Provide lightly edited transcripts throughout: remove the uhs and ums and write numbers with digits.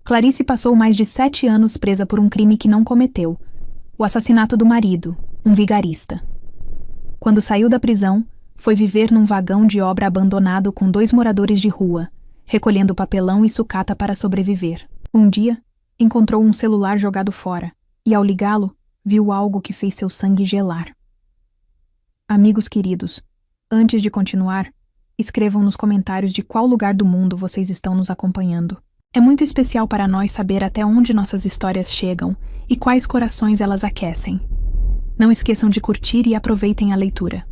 Clarice passou mais de 7 anos presa por um crime que não cometeu: o assassinato do marido, um vigarista. Quando saiu da prisão, foi viver num vagão de obra abandonado com 2 moradores de rua, recolhendo papelão e sucata para sobreviver. Um dia, encontrou um celular jogado fora e, ao ligá-lo, viu algo que fez seu sangue gelar. Amigos queridos, antes de continuar, escrevam nos comentários de qual lugar do mundo vocês estão nos acompanhando. É muito especial para nós saber até onde nossas histórias chegam e quais corações elas aquecem. Não esqueçam de curtir e aproveitem a leitura.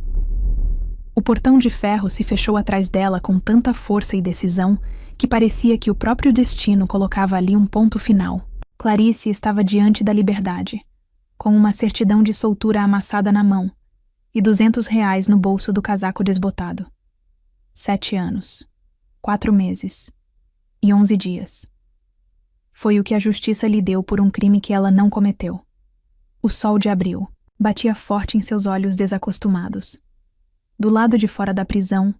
O portão de ferro se fechou atrás dela com tanta força e decisão que parecia que o próprio destino colocava ali um ponto final. Clarice estava diante da liberdade, com uma certidão de soltura amassada na mão e R$ 200 no bolso do casaco desbotado. 7 anos, 4 meses e 11 dias. Foi o que a justiça lhe deu por um crime que ela não cometeu. O sol de abril batia forte em seus olhos desacostumados. Do lado de fora da prisão,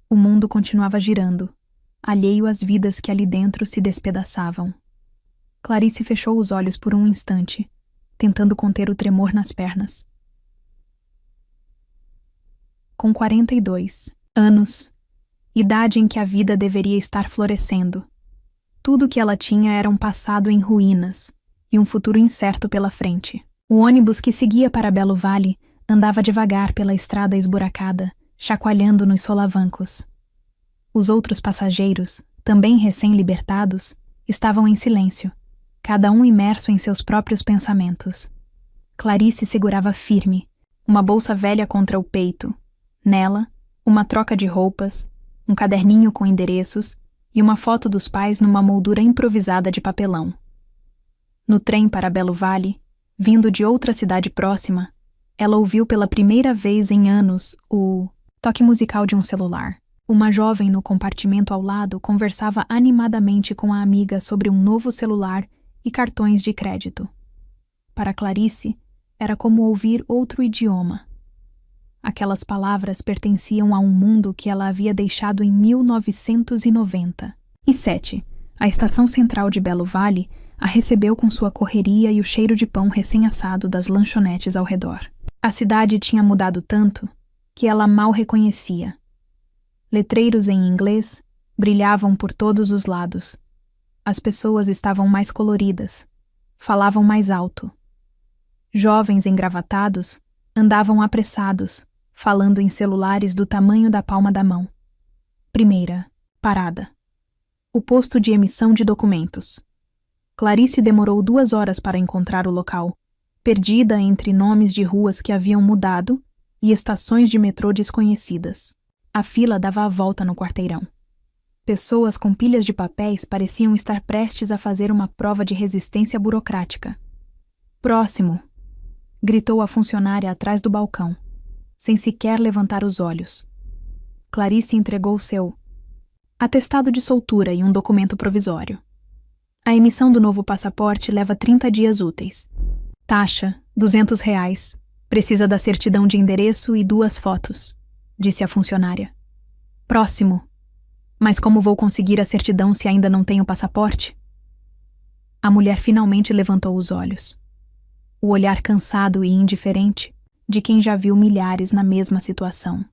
o mundo continuava girando, alheio às vidas que ali dentro se despedaçavam. Clarice fechou os olhos por um instante, tentando conter o tremor nas pernas. Com 42 anos, idade em que a vida deveria estar florescendo, tudo o que ela tinha era um passado em ruínas e um futuro incerto pela frente. O ônibus que seguia para Belo Vale andava devagar pela estrada esburacada, chacoalhando nos solavancos. Os outros passageiros, também recém-libertados, estavam em silêncio, cada um imerso em seus próprios pensamentos. Clarice segurava firme, uma bolsa velha contra o peito. Nela, uma troca de roupas, um caderninho com endereços e uma foto dos pais numa moldura improvisada de papelão. No trem para Belo Vale, vindo de outra cidade próxima, ela ouviu pela primeira vez em anos o toque musical de um celular. Uma jovem no compartimento ao lado conversava animadamente com a amiga sobre um novo celular e cartões de crédito. Para Clarice, era como ouvir outro idioma. Aquelas palavras pertenciam a um mundo que ela havia deixado em 1997. A estação central de Belo Vale a recebeu com sua correria e o cheiro de pão recém-assado das lanchonetes ao redor. A cidade tinha mudado tanto que ela mal reconhecia. Letreiros em inglês brilhavam por todos os lados. As pessoas estavam mais coloridas, falavam mais alto. Jovens engravatados andavam apressados, falando em celulares do tamanho da palma da mão. Primeira parada: o posto de emissão de documentos. Clarice demorou 2 horas para encontrar o local, perdida entre nomes de ruas que haviam mudado e estações de metrô desconhecidas. A fila dava a volta no quarteirão. Pessoas com pilhas de papéis pareciam estar prestes a fazer uma prova de resistência burocrática. Próximo! Gritou a funcionária atrás do balcão, sem sequer levantar os olhos. Clarice entregou seu atestado de soltura e um documento provisório. A emissão do novo passaporte leva 30 dias úteis. Taxa, R$ 200. Precisa da certidão de endereço e 2 fotos, disse a funcionária. Próximo. Mas como vou conseguir a certidão se ainda não tenho passaporte? A mulher finalmente levantou os olhos. O olhar cansado e indiferente de quem já viu milhares na mesma situação.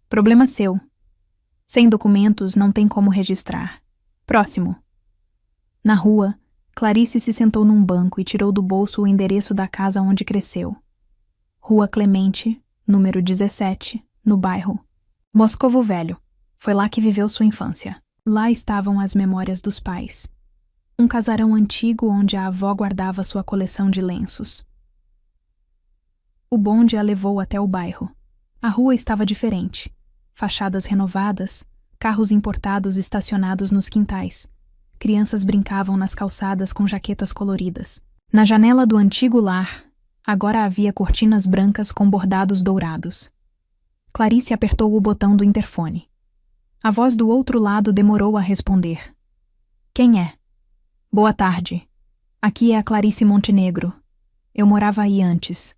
Problema seu. Sem documentos não tem como registrar. Próximo. Na rua, Clarice se sentou num banco e tirou do bolso o endereço da casa onde cresceu. Rua Clemente, número 17, no bairro Moscovo Velho. Foi lá que viveu sua infância. Lá estavam as memórias dos pais. Um casarão antigo onde a avó guardava sua coleção de lenços. O bonde a levou até o bairro. A rua estava diferente. Fachadas renovadas, carros importados estacionados nos quintais. Crianças brincavam nas calçadas com jaquetas coloridas. Na janela do antigo lar, agora havia cortinas brancas com bordados dourados. Clarice apertou o botão do interfone. A voz do outro lado demorou a responder. Quem é? Boa tarde. Aqui é a Clarice Montenegro. Eu morava aí antes.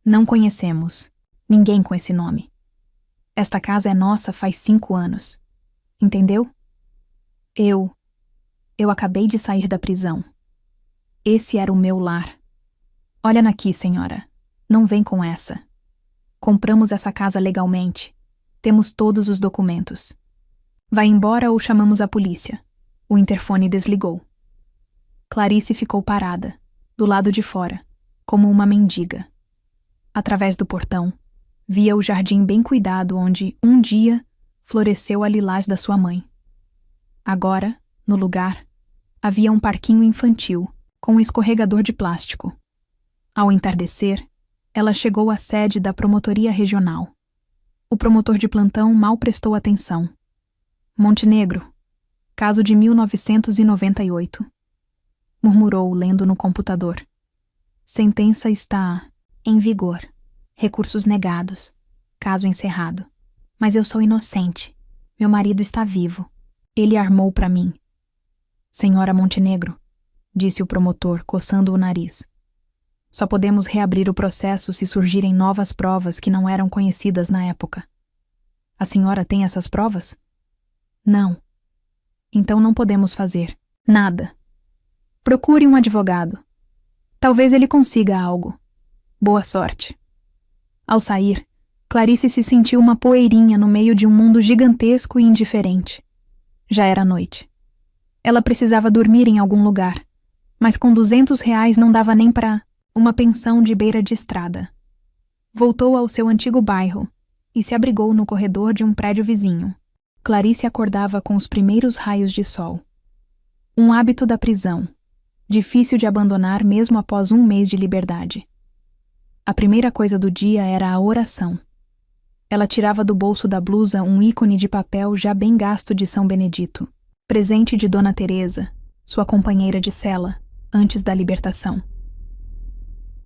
Não conhecemos. Ninguém com esse nome. Esta casa é nossa faz 5 anos. Entendeu? Eu acabei de sair da prisão. Esse era o meu lar. Olha aqui, senhora. Não vem com essa. Compramos essa casa legalmente. Temos todos os documentos. Vai embora ou chamamos a polícia. O interfone desligou. Clarice ficou parada, do lado de fora, como uma mendiga. Através do portão, via o jardim bem cuidado onde, um dia, floresceu a lilás da sua mãe. Agora, no lugar, havia um parquinho infantil, com um escorregador de plástico. Ao entardecer, ela chegou à sede da promotoria regional. O promotor de plantão mal prestou atenção. Montenegro, caso de 1998. Murmurou, lendo no computador. Sentença está em vigor. Recursos negados. Caso encerrado. Mas eu sou inocente. Meu marido está vivo. Ele armou para mim. Senhora Montenegro, disse o promotor, coçando o nariz. Só podemos reabrir o processo se surgirem novas provas que não eram conhecidas na época. A senhora tem essas provas? Não. Então não podemos fazer nada. Procure um advogado. Talvez ele consiga algo. Boa sorte. Ao sair, Clarice se sentiu uma poeirinha no meio de um mundo gigantesco e indiferente. Já era noite. Ela precisava dormir em algum lugar, mas com R$ 200 não dava nem para uma pensão de beira de estrada. Voltou ao seu antigo bairro e se abrigou no corredor de um prédio vizinho. Clarice acordava com os primeiros raios de sol. Um hábito da prisão, difícil de abandonar mesmo após um mês de liberdade. A primeira coisa do dia era a oração. Ela tirava do bolso da blusa um ícone de papel já bem gasto de São Benedito, presente de Dona Teresa, sua companheira de cela, antes da libertação.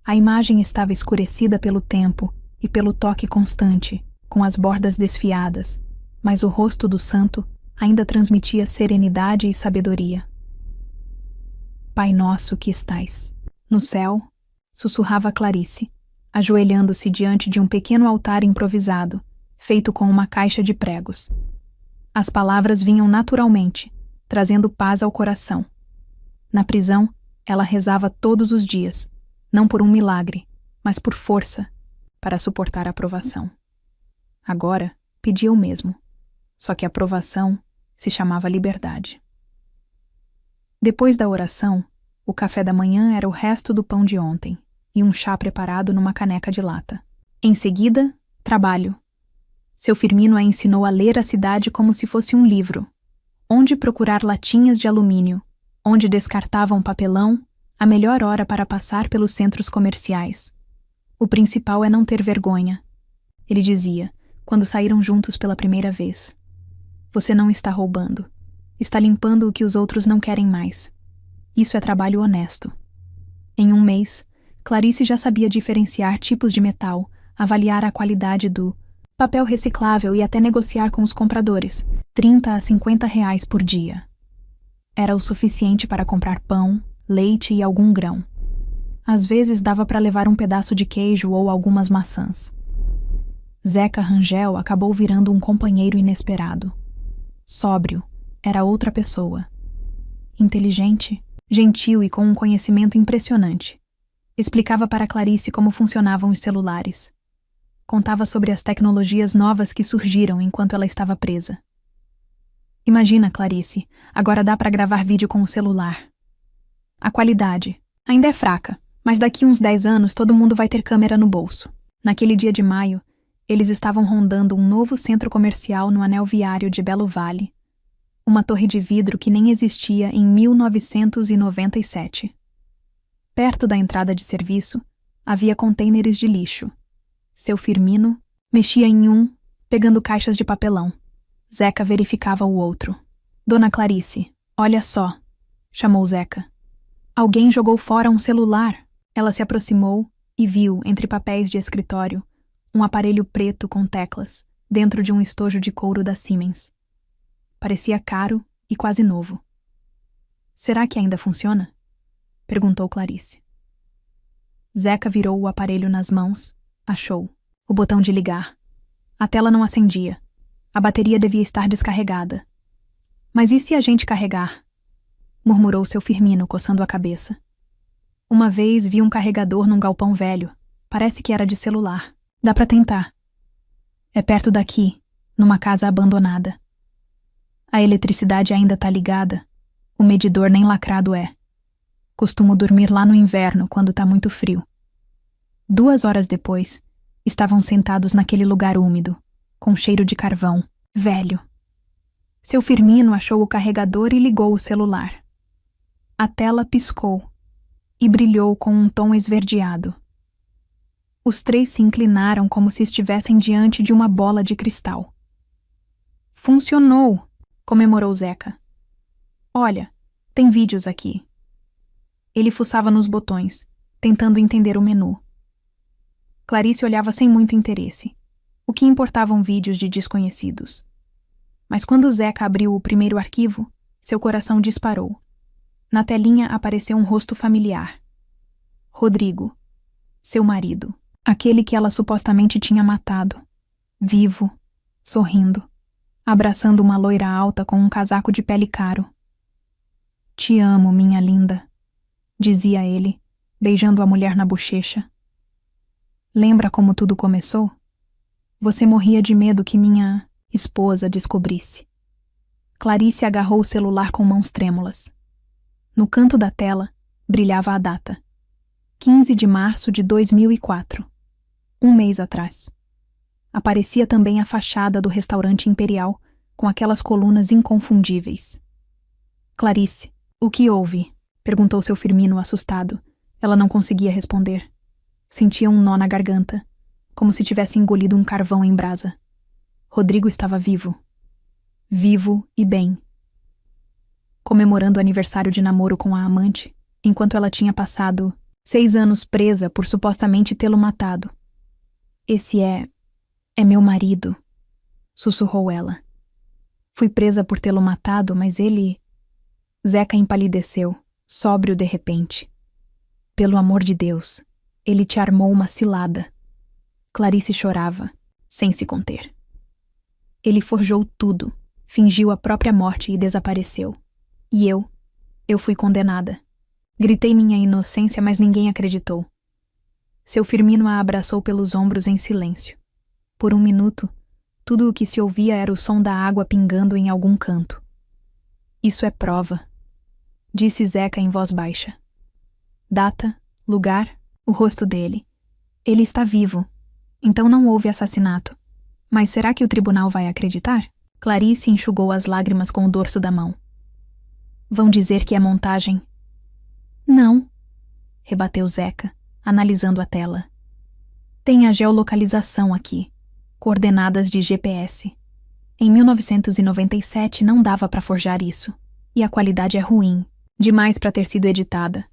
A imagem estava escurecida pelo tempo e pelo toque constante, com as bordas desfiadas, mas o rosto do santo ainda transmitia serenidade e sabedoria. Pai nosso que estais no céu, sussurrava Clarice, ajoelhando-se diante de um pequeno altar improvisado, feito com uma caixa de pregos. As palavras vinham naturalmente, trazendo paz ao coração. Na prisão, ela rezava todos os dias, não por um milagre, mas por força, para suportar a provação. Agora, pedia o mesmo, só que a provação se chamava liberdade. Depois da oração, o café da manhã era o resto do pão de ontem e um chá preparado numa caneca de lata. Em seguida, trabalho. Seu Firmino a ensinou a ler a cidade como se fosse um livro, onde procurar latinhas de alumínio, onde descartavam papelão, a melhor hora para passar pelos centros comerciais. O principal é não ter vergonha, ele dizia, quando saíram juntos pela primeira vez. Você não está roubando. Está limpando o que os outros não querem mais. Isso é trabalho honesto. Em um mês, Clarice já sabia diferenciar tipos de metal, avaliar a qualidade do papel reciclável e até negociar com os compradores, R$ 30 a R$ 50 por dia. Era o suficiente para comprar pão, leite e algum grão. Às vezes dava para levar um pedaço de queijo ou algumas maçãs. Zeca Rangel acabou virando um companheiro inesperado. Sóbrio, era outra pessoa. Inteligente, gentil e com um conhecimento impressionante. Explicava para Clarice como funcionavam os celulares. Contava sobre as tecnologias novas que surgiram enquanto ela estava presa. Imagina, Clarice, agora dá para gravar vídeo com o celular. A qualidade ainda é fraca, mas daqui uns 10 anos todo mundo vai ter câmera no bolso. Naquele dia de maio, eles estavam rondando um novo centro comercial no anel viário de Belo Vale. Uma torre de vidro que nem existia em 1997. Perto da entrada de serviço, havia contêineres de lixo. Seu Firmino mexia em um, pegando caixas de papelão. Zeca verificava o outro. Dona Clarice, olha só, chamou Zeca. Alguém jogou fora um celular. Ela se aproximou e viu, entre papéis de escritório, um aparelho preto com teclas, dentro de um estojo de couro da Siemens. Parecia caro e quase novo. Será que ainda funciona? Perguntou Clarice. Zeca virou o aparelho nas mãos, achou. O botão de ligar. A tela não acendia. A bateria devia estar descarregada. Mas e se a gente carregar? murmurou seu Firmino, coçando a cabeça. Uma vez vi um carregador num galpão velho. Parece que era de celular. Dá pra tentar. É perto daqui, numa casa abandonada. A eletricidade ainda tá ligada. O medidor nem lacrado é. Costumo dormir lá no inverno, quando tá muito frio. 2 horas depois, estavam sentados naquele lugar úmido, com cheiro de carvão, velho. Seu Firmino achou o carregador e ligou o celular. A tela piscou e brilhou com um tom esverdeado. Os 3 se inclinaram como se estivessem diante de uma bola de cristal. Funcionou! Comemorou Zeca. Olha, tem vídeos aqui. Ele fuçava nos botões, tentando entender o menu. Clarice olhava sem muito interesse. O que importavam vídeos de desconhecidos? Mas quando Zeca abriu o primeiro arquivo, seu coração disparou. Na telinha apareceu um rosto familiar. Rodrigo, seu marido, aquele que ela supostamente tinha matado, vivo, sorrindo, abraçando uma loira alta com um casaco de pele caro. Te amo, minha linda, dizia ele, beijando a mulher na bochecha. Lembra como tudo começou? Você morria de medo que minha esposa descobrisse. Clarice agarrou o celular com mãos trêmulas. No canto da tela, brilhava a data. 15 de março de 2004. 1 mês atrás. Aparecia também a fachada do restaurante Imperial, com aquelas colunas inconfundíveis. Clarice, o que houve? Perguntou seu Firmino assustado. Ela não conseguia responder. Sentia um nó na garganta, como se tivesse engolido um carvão em brasa. Rodrigo estava vivo. Vivo e bem. Comemorando o aniversário de namoro com a amante, enquanto ela tinha passado 6 anos presa por supostamente tê-lo matado. Esse é meu marido, sussurrou ela. Fui presa por tê-lo matado, mas ele... Zeca empalideceu, sóbrio de repente. Pelo amor de Deus, ele te armou uma cilada. Clarice chorava, sem se conter. Ele forjou tudo, fingiu a própria morte e desapareceu. E eu fui condenada. Gritei minha inocência, mas ninguém acreditou. Seu Firmino a abraçou pelos ombros em silêncio. Por 1 minuto, tudo o que se ouvia era o som da água pingando em algum canto. Isso é prova, disse Zeca em voz baixa. Data, lugar, o rosto dele. Ele está vivo, então não houve assassinato. Mas será que o tribunal vai acreditar? Clarice enxugou as lágrimas com o dorso da mão. Vão dizer que é montagem. Não, rebateu Zeca, analisando a tela. Tem a geolocalização aqui, coordenadas de GPS. Em 1997 não dava para forjar isso, e a qualidade é ruim, demais para ter sido editada.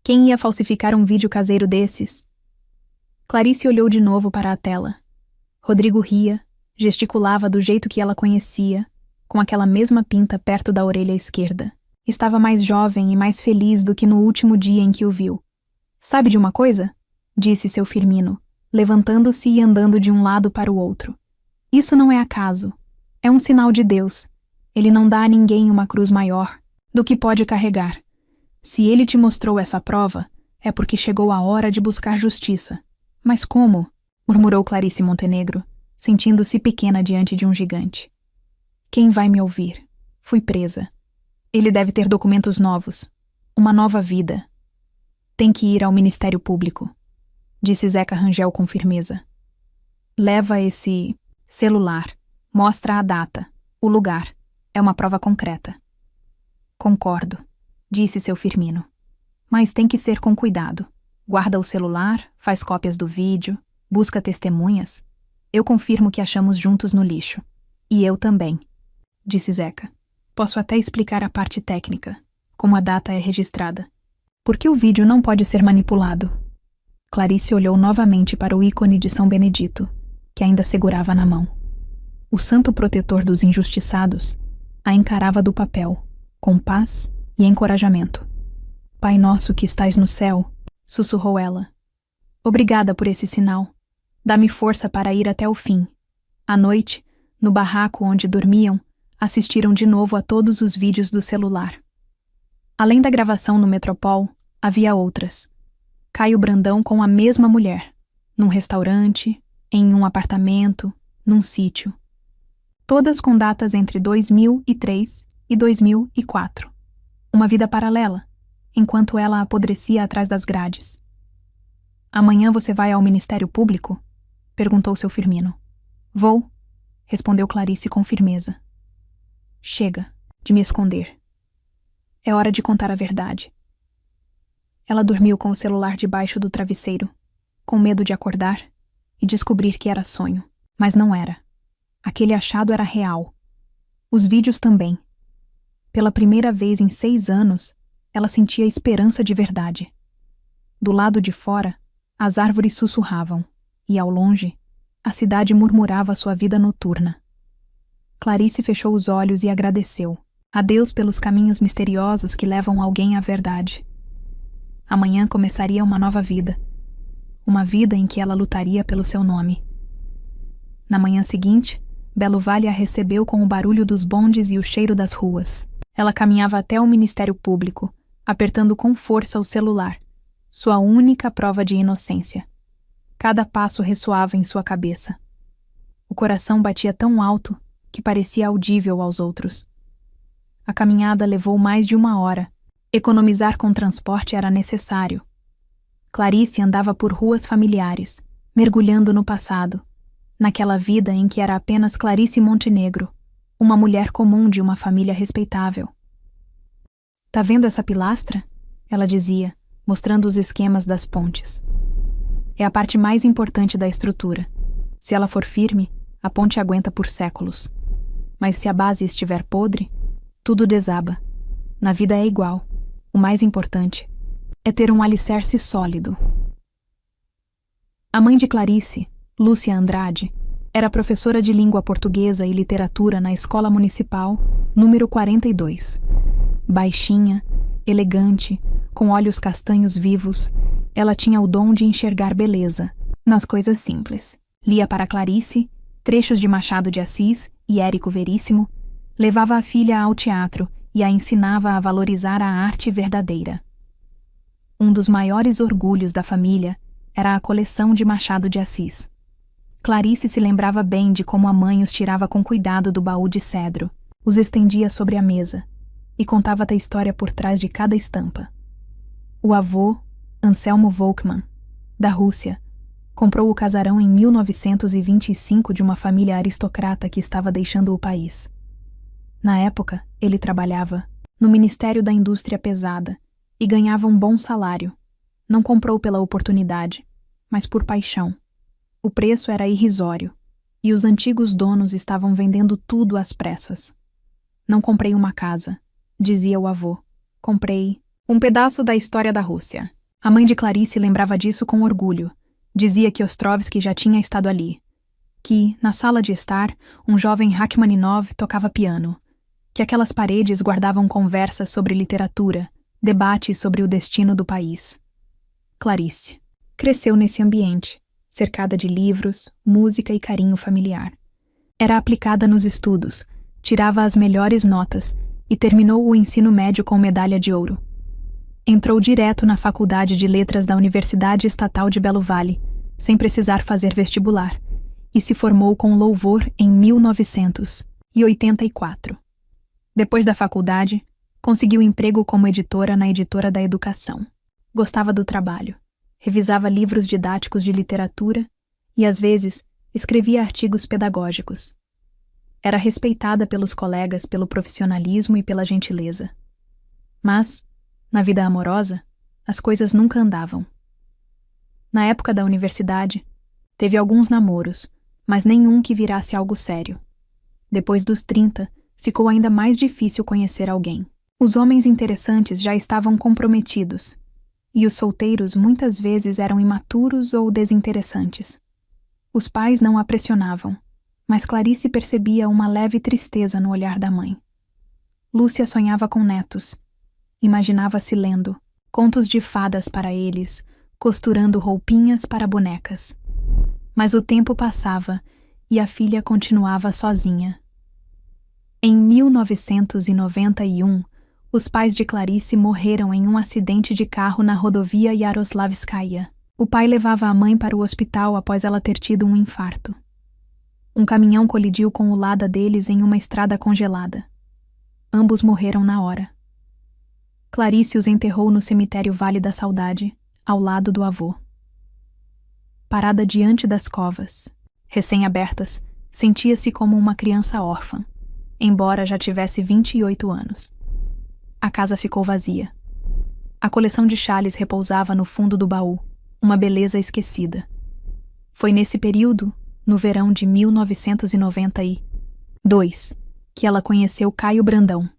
Quem ia falsificar um vídeo caseiro desses? Clarice olhou de novo para a tela. Rodrigo ria, gesticulava do jeito que ela conhecia, com aquela mesma pinta perto da orelha esquerda. Estava mais jovem e mais feliz do que no último dia em que o viu. Sabe de uma coisa? Disse seu Firmino, levantando-se e andando de um lado para o outro. Isso não é acaso. É um sinal de Deus. Ele não dá a ninguém uma cruz maior do que pode carregar. Se ele te mostrou essa prova, é porque chegou a hora de buscar justiça. Mas como? Murmurou Clarice Montenegro, sentindo-se pequena diante de um gigante. Quem vai me ouvir? Fui presa. Ele deve ter documentos novos. Uma nova vida. Tem que ir ao Ministério Público, disse Zeca Rangel com firmeza. Leva esse celular. Mostra a data, o lugar. É uma prova concreta. Concordo, disse seu Firmino. Mas tem que ser com cuidado. Guarda o celular, faz cópias do vídeo, busca testemunhas. Eu confirmo que achamos juntos no lixo. E eu também, disse Zeca. Posso até explicar a parte técnica, como a data é registrada. Por que o vídeo não pode ser manipulado? Clarice olhou novamente para o ícone de São Benedito, que ainda segurava na mão. O santo protetor dos injustiçados a encarava do papel, com paz e encorajamento. Pai nosso que estais no céu, sussurrou ela. Obrigada por esse sinal. Dá-me força para ir até o fim. À noite, no barraco onde dormiam, assistiram de novo a todos os vídeos do celular. Além da gravação no Metropol, havia outras. Caio Brandão com a mesma mulher, num restaurante, em um apartamento, num sítio. Todas com datas entre 2003 e 2004. Uma vida paralela, enquanto ela apodrecia atrás das grades. "Amanhã você vai ao Ministério Público?" perguntou seu Firmino. "Vou", respondeu Clarice com firmeza. "Chega de me esconder. É hora de contar a verdade." Ela dormiu com o celular debaixo do travesseiro, com medo de acordar e descobrir que era sonho. Mas não era. Aquele achado era real. Os vídeos também. Pela primeira vez em 6 anos, ela sentia esperança de verdade. Do lado de fora, as árvores sussurravam, e ao longe, a cidade murmurava sua vida noturna. Clarice fechou os olhos e agradeceu. A Deus pelos caminhos misteriosos que levam alguém à verdade. Amanhã começaria uma nova vida. Uma vida em que ela lutaria pelo seu nome. Na manhã seguinte, Belo Vale a recebeu com o barulho dos bondes e o cheiro das ruas. Ela caminhava até o Ministério Público, apertando com força o celular, sua única prova de inocência. Cada passo ressoava em sua cabeça. O coração batia tão alto que parecia audível aos outros. A caminhada levou mais de 1 hora. Economizar com transporte era necessário. Clarice andava por ruas familiares, mergulhando no passado, naquela vida em que era apenas Clarice Montenegro, uma mulher comum de uma família respeitável. "Tá vendo essa pilastra?" ela dizia, mostrando os esquemas das pontes. "É a parte mais importante da estrutura. Se ela for firme, a ponte aguenta por séculos. Mas se a base estiver podre, tudo desaba. Na vida é igual. O mais importante é ter um alicerce sólido." A mãe de Clarice, Lúcia Andrade, era professora de língua portuguesa e literatura na Escola Municipal, número 42. Baixinha, elegante, com olhos castanhos vivos, ela tinha o dom de enxergar beleza nas coisas simples. Lia para Clarice trechos de Machado de Assis e Érico Veríssimo, levava a filha ao teatro e a ensinava a valorizar a arte verdadeira. Um dos maiores orgulhos da família era a coleção de Machado de Assis. Clarice se lembrava bem de como a mãe os tirava com cuidado do baú de cedro, os estendia sobre a mesa e contava a história por trás de cada estampa. O avô, Anselmo Volkmann, da Rússia, comprou o casarão em 1925 de uma família aristocrata que estava deixando o país. Na época, ele trabalhava no Ministério da Indústria Pesada e ganhava um bom salário. Não comprou pela oportunidade, mas por paixão. O preço era irrisório, e os antigos donos estavam vendendo tudo às pressas. "Não comprei uma casa", dizia o avô. "Comprei um pedaço da história da Rússia." A mãe de Clarice lembrava disso com orgulho. Dizia que Ostrovsky já tinha estado ali. Que, na sala de estar, um jovem Rachmaninov tocava piano. Que aquelas paredes guardavam conversas sobre literatura, debates sobre o destino do país. Clarice cresceu nesse ambiente, cercada de livros, música e carinho familiar. Era aplicada nos estudos, tirava as melhores notas e terminou o ensino médio com medalha de ouro. Entrou direto na Faculdade de Letras da Universidade Estatal de Belo Vale, sem precisar fazer vestibular, e se formou com louvor em 1984. Depois da faculdade, conseguiu emprego como editora na Editora da Educação. Gostava do trabalho, revisava livros didáticos de literatura e, às vezes, escrevia artigos pedagógicos. Era respeitada pelos colegas pelo profissionalismo e pela gentileza. Mas, na vida amorosa, as coisas nunca andavam. Na época da universidade, teve alguns namoros, mas nenhum que virasse algo sério. Depois dos 30, ficou ainda mais difícil conhecer alguém. Os homens interessantes já estavam comprometidos, e os solteiros muitas vezes eram imaturos ou desinteressantes. Os pais não a pressionavam, mas Clarice percebia uma leve tristeza no olhar da mãe. Lúcia sonhava com netos. Imaginava-se lendo contos de fadas para eles, costurando roupinhas para bonecas. Mas o tempo passava e a filha continuava sozinha. Em 1991, Os pais de Clarice morreram em um acidente de carro na rodovia Yaroslavskaya. O pai levava a mãe para o hospital após ela ter tido um infarto. Um caminhão colidiu com o Lada deles em uma estrada congelada. Ambos morreram na hora. Clarice os enterrou no cemitério Vale da Saudade, ao lado do avô. Parada diante das covas, recém-abertas, sentia-se como uma criança órfã, embora já tivesse 28 anos. A casa ficou vazia. A coleção de chales repousava no fundo do baú, uma beleza esquecida. Foi nesse período, no verão de 1992, que ela conheceu Caio Brandão.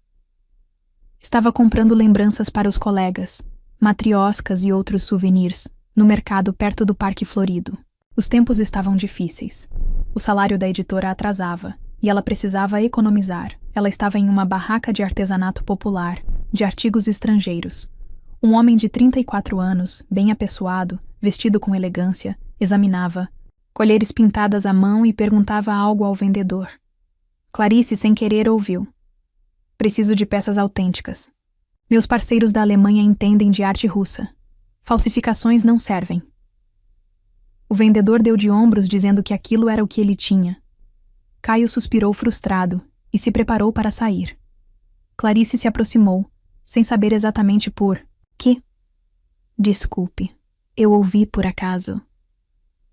Estava comprando lembranças para os colegas, matrioscas e outros souvenirs, no mercado perto do Parque Florido. Os tempos estavam difíceis. O salário da editora atrasava, e ela precisava economizar. Ela estava em uma barraca de artesanato popular, de artigos estrangeiros. Um homem de 34 anos, bem apessoado, vestido com elegância, examinava colheres pintadas à mão e perguntava algo ao vendedor. Clarice, sem querer, ouviu. Preciso de peças autênticas. Meus parceiros da Alemanha entendem de arte russa. Falsificações não servem. O vendedor deu de ombros dizendo que aquilo era o que ele tinha. Caio suspirou frustrado e se preparou para sair. Clarice se aproximou, sem saber exatamente por quê. Desculpe, eu ouvi por acaso.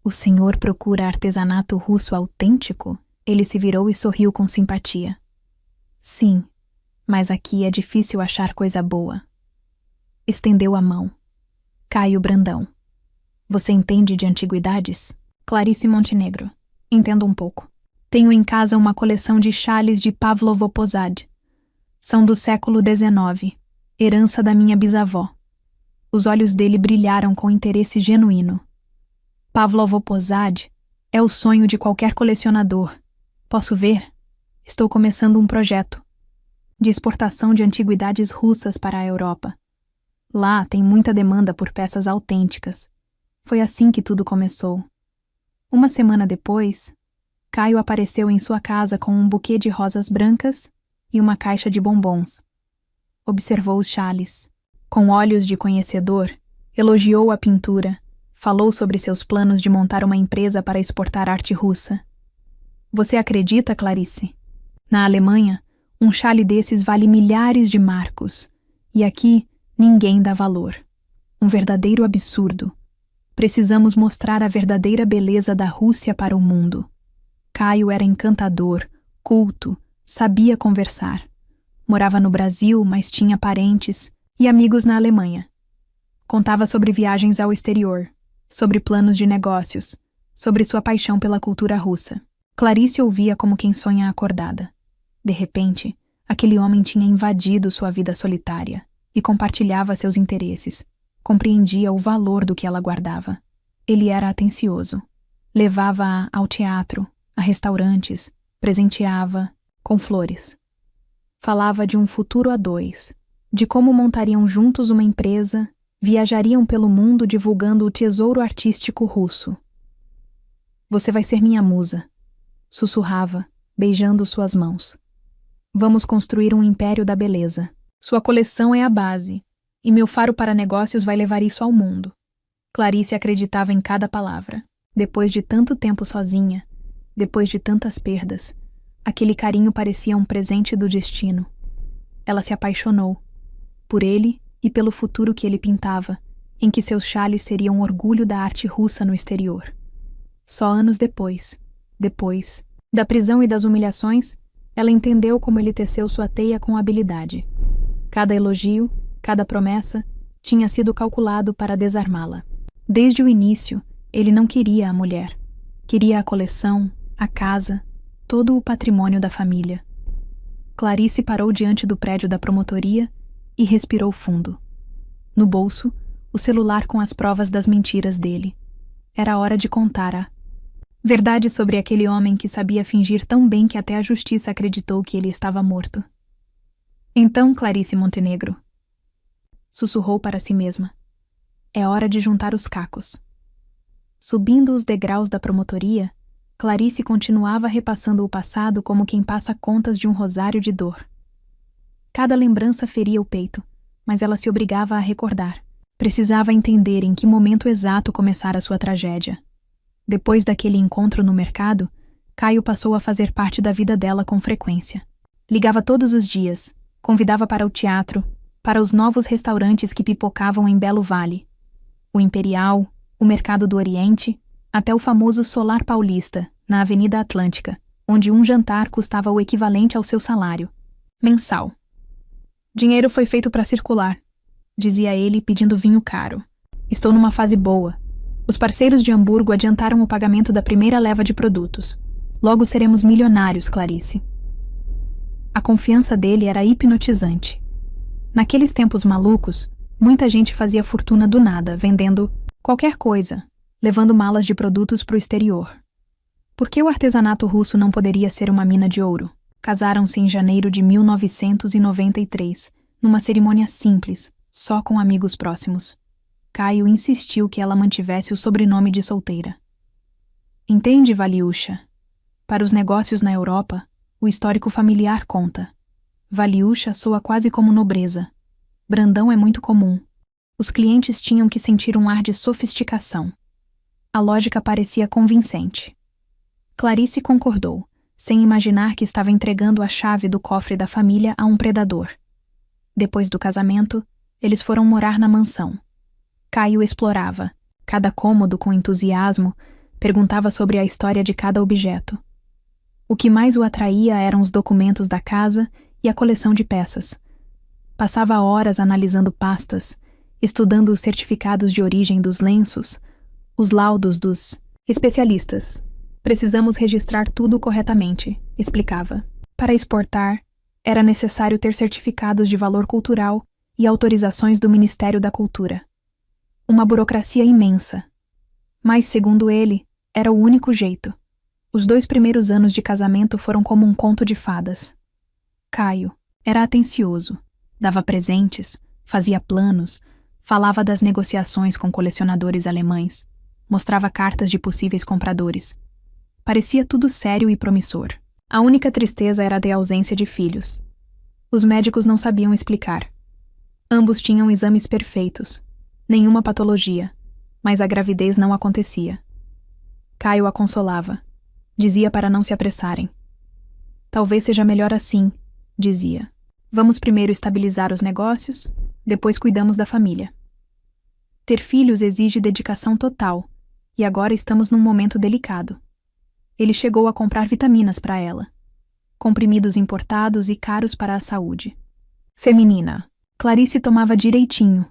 O senhor procura artesanato russo autêntico? Ele se virou e sorriu com simpatia. Sim, mas aqui é difícil achar coisa boa. Estendeu a mão. Caio Brandão. Você entende de antiguidades? Clarice Montenegro. Entendo um pouco. Tenho em casa uma coleção de chales de Pavlovo Posad. São do século XIX, herança da minha bisavó. Os olhos dele brilharam com interesse genuíno. Pavlovo Posad é o sonho de qualquer colecionador. Posso ver? Estou começando um projeto de exportação de antiguidades russas para a Europa. Lá tem muita demanda por peças autênticas. Foi assim que tudo começou. Uma semana depois, Caio apareceu em sua casa com um buquê de rosas brancas e uma caixa de bombons. Observou os chales. Com olhos de conhecedor, elogiou a pintura, falou sobre seus planos de montar uma empresa para exportar arte russa. Você acredita, Clarice? Na Alemanha, um chale desses vale milhares de marcos, e aqui ninguém dá valor. Um verdadeiro absurdo. Precisamos mostrar a verdadeira beleza da Rússia para o mundo. Caio era encantador, culto, sabia conversar. Morava no Brasil, mas tinha parentes e amigos na Alemanha. Contava sobre viagens ao exterior, sobre planos de negócios, sobre sua paixão pela cultura russa. Clarice ouvia como quem sonha acordada. De repente, aquele homem tinha invadido sua vida solitária e compartilhava seus interesses. Compreendia o valor do que ela guardava. Ele era atencioso. Levava-a ao teatro, a restaurantes, presenteava com flores. Falava de um futuro a dois, de como montariam juntos uma empresa, viajariam pelo mundo divulgando o tesouro artístico russo. Você vai ser minha musa, sussurrava, beijando suas mãos. Vamos construir um império da beleza. Sua coleção é a base, e meu faro para negócios vai levar isso ao mundo. Clarice acreditava em cada palavra. Depois de tanto tempo sozinha, depois de tantas perdas, aquele carinho parecia um presente do destino. Ela se apaixonou, por ele e pelo futuro que ele pintava, em que seus chales seriam orgulho da arte russa no exterior. Só anos depois da prisão e das humilhações, ela entendeu como ele teceu sua teia com habilidade. Cada elogio, cada promessa, tinha sido calculado para desarmá-la. Desde o início, ele não queria a mulher. Queria a coleção, a casa, todo o patrimônio da família. Clarice parou diante do prédio da promotoria e respirou fundo. No bolso, o celular com as provas das mentiras dele. Era hora de contar a verdade sobre aquele homem que sabia fingir tão bem que até a justiça acreditou que ele estava morto. Então, Clarice Montenegro, sussurrou para si mesma, é hora de juntar os cacos. Subindo os degraus da promotoria, Clarice continuava repassando o passado como quem passa contas de um rosário de dor. Cada lembrança feria o peito, mas ela se obrigava a recordar. Precisava entender em que momento exato começara sua tragédia. Depois daquele encontro no mercado, Caio passou a fazer parte da vida dela com frequência. Ligava todos os dias, convidava para o teatro, para os novos restaurantes que pipocavam em Belo Vale. O Imperial, o Mercado do Oriente, até o famoso Solar Paulista, na Avenida Atlântica, onde um jantar custava o equivalente ao seu salário mensal. Dinheiro foi feito para circular, dizia ele pedindo vinho caro. Estou numa fase boa. Os parceiros de Hamburgo adiantaram o pagamento da primeira leva de produtos. Logo seremos milionários, Clarice. A confiança dele era hipnotizante. Naqueles tempos malucos, muita gente fazia fortuna do nada, vendendo qualquer coisa, levando malas de produtos para o exterior. Por que o artesanato russo não poderia ser uma mina de ouro? Casaram-se em janeiro de 1993, numa cerimônia simples, só com amigos próximos. Caio insistiu que ela mantivesse o sobrenome de solteira. Entende, Valiusha? Para os negócios na Europa, o histórico familiar conta. Valiusha soa quase como nobreza. Brandão é muito comum. Os clientes tinham que sentir um ar de sofisticação. A lógica parecia convincente. Clarice concordou, sem imaginar que estava entregando a chave do cofre da família a um predador. Depois do casamento, eles foram morar na mansão. Caio explorava, cada cômodo com entusiasmo, perguntava sobre a história de cada objeto. O que mais o atraía eram os documentos da casa e a coleção de peças. Passava horas analisando pastas, estudando os certificados de origem dos lenços, os laudos dos especialistas. Precisamos registrar tudo corretamente, explicava. Para exportar, era necessário ter certificados de valor cultural e autorizações do Ministério da Cultura. Uma burocracia imensa. Mas, segundo ele, era o único jeito. Os 2 primeiros anos de casamento foram como um conto de fadas. Caio era atencioso, dava presentes, fazia planos, falava das negociações com colecionadores alemães, mostrava cartas de possíveis compradores. Parecia tudo sério e promissor. A única tristeza era a de ausência de filhos. Os médicos não sabiam explicar. Ambos tinham exames perfeitos, nenhuma patologia, mas a gravidez não acontecia. Caio a consolava. Dizia para não se apressarem. Talvez seja melhor assim, dizia. Vamos primeiro estabilizar os negócios, depois cuidamos da família. Ter filhos exige dedicação total, e agora estamos num momento delicado. Ele chegou a comprar vitaminas para ela. Comprimidos importados e caros para a saúde. Feminina. Clarice tomava direitinho,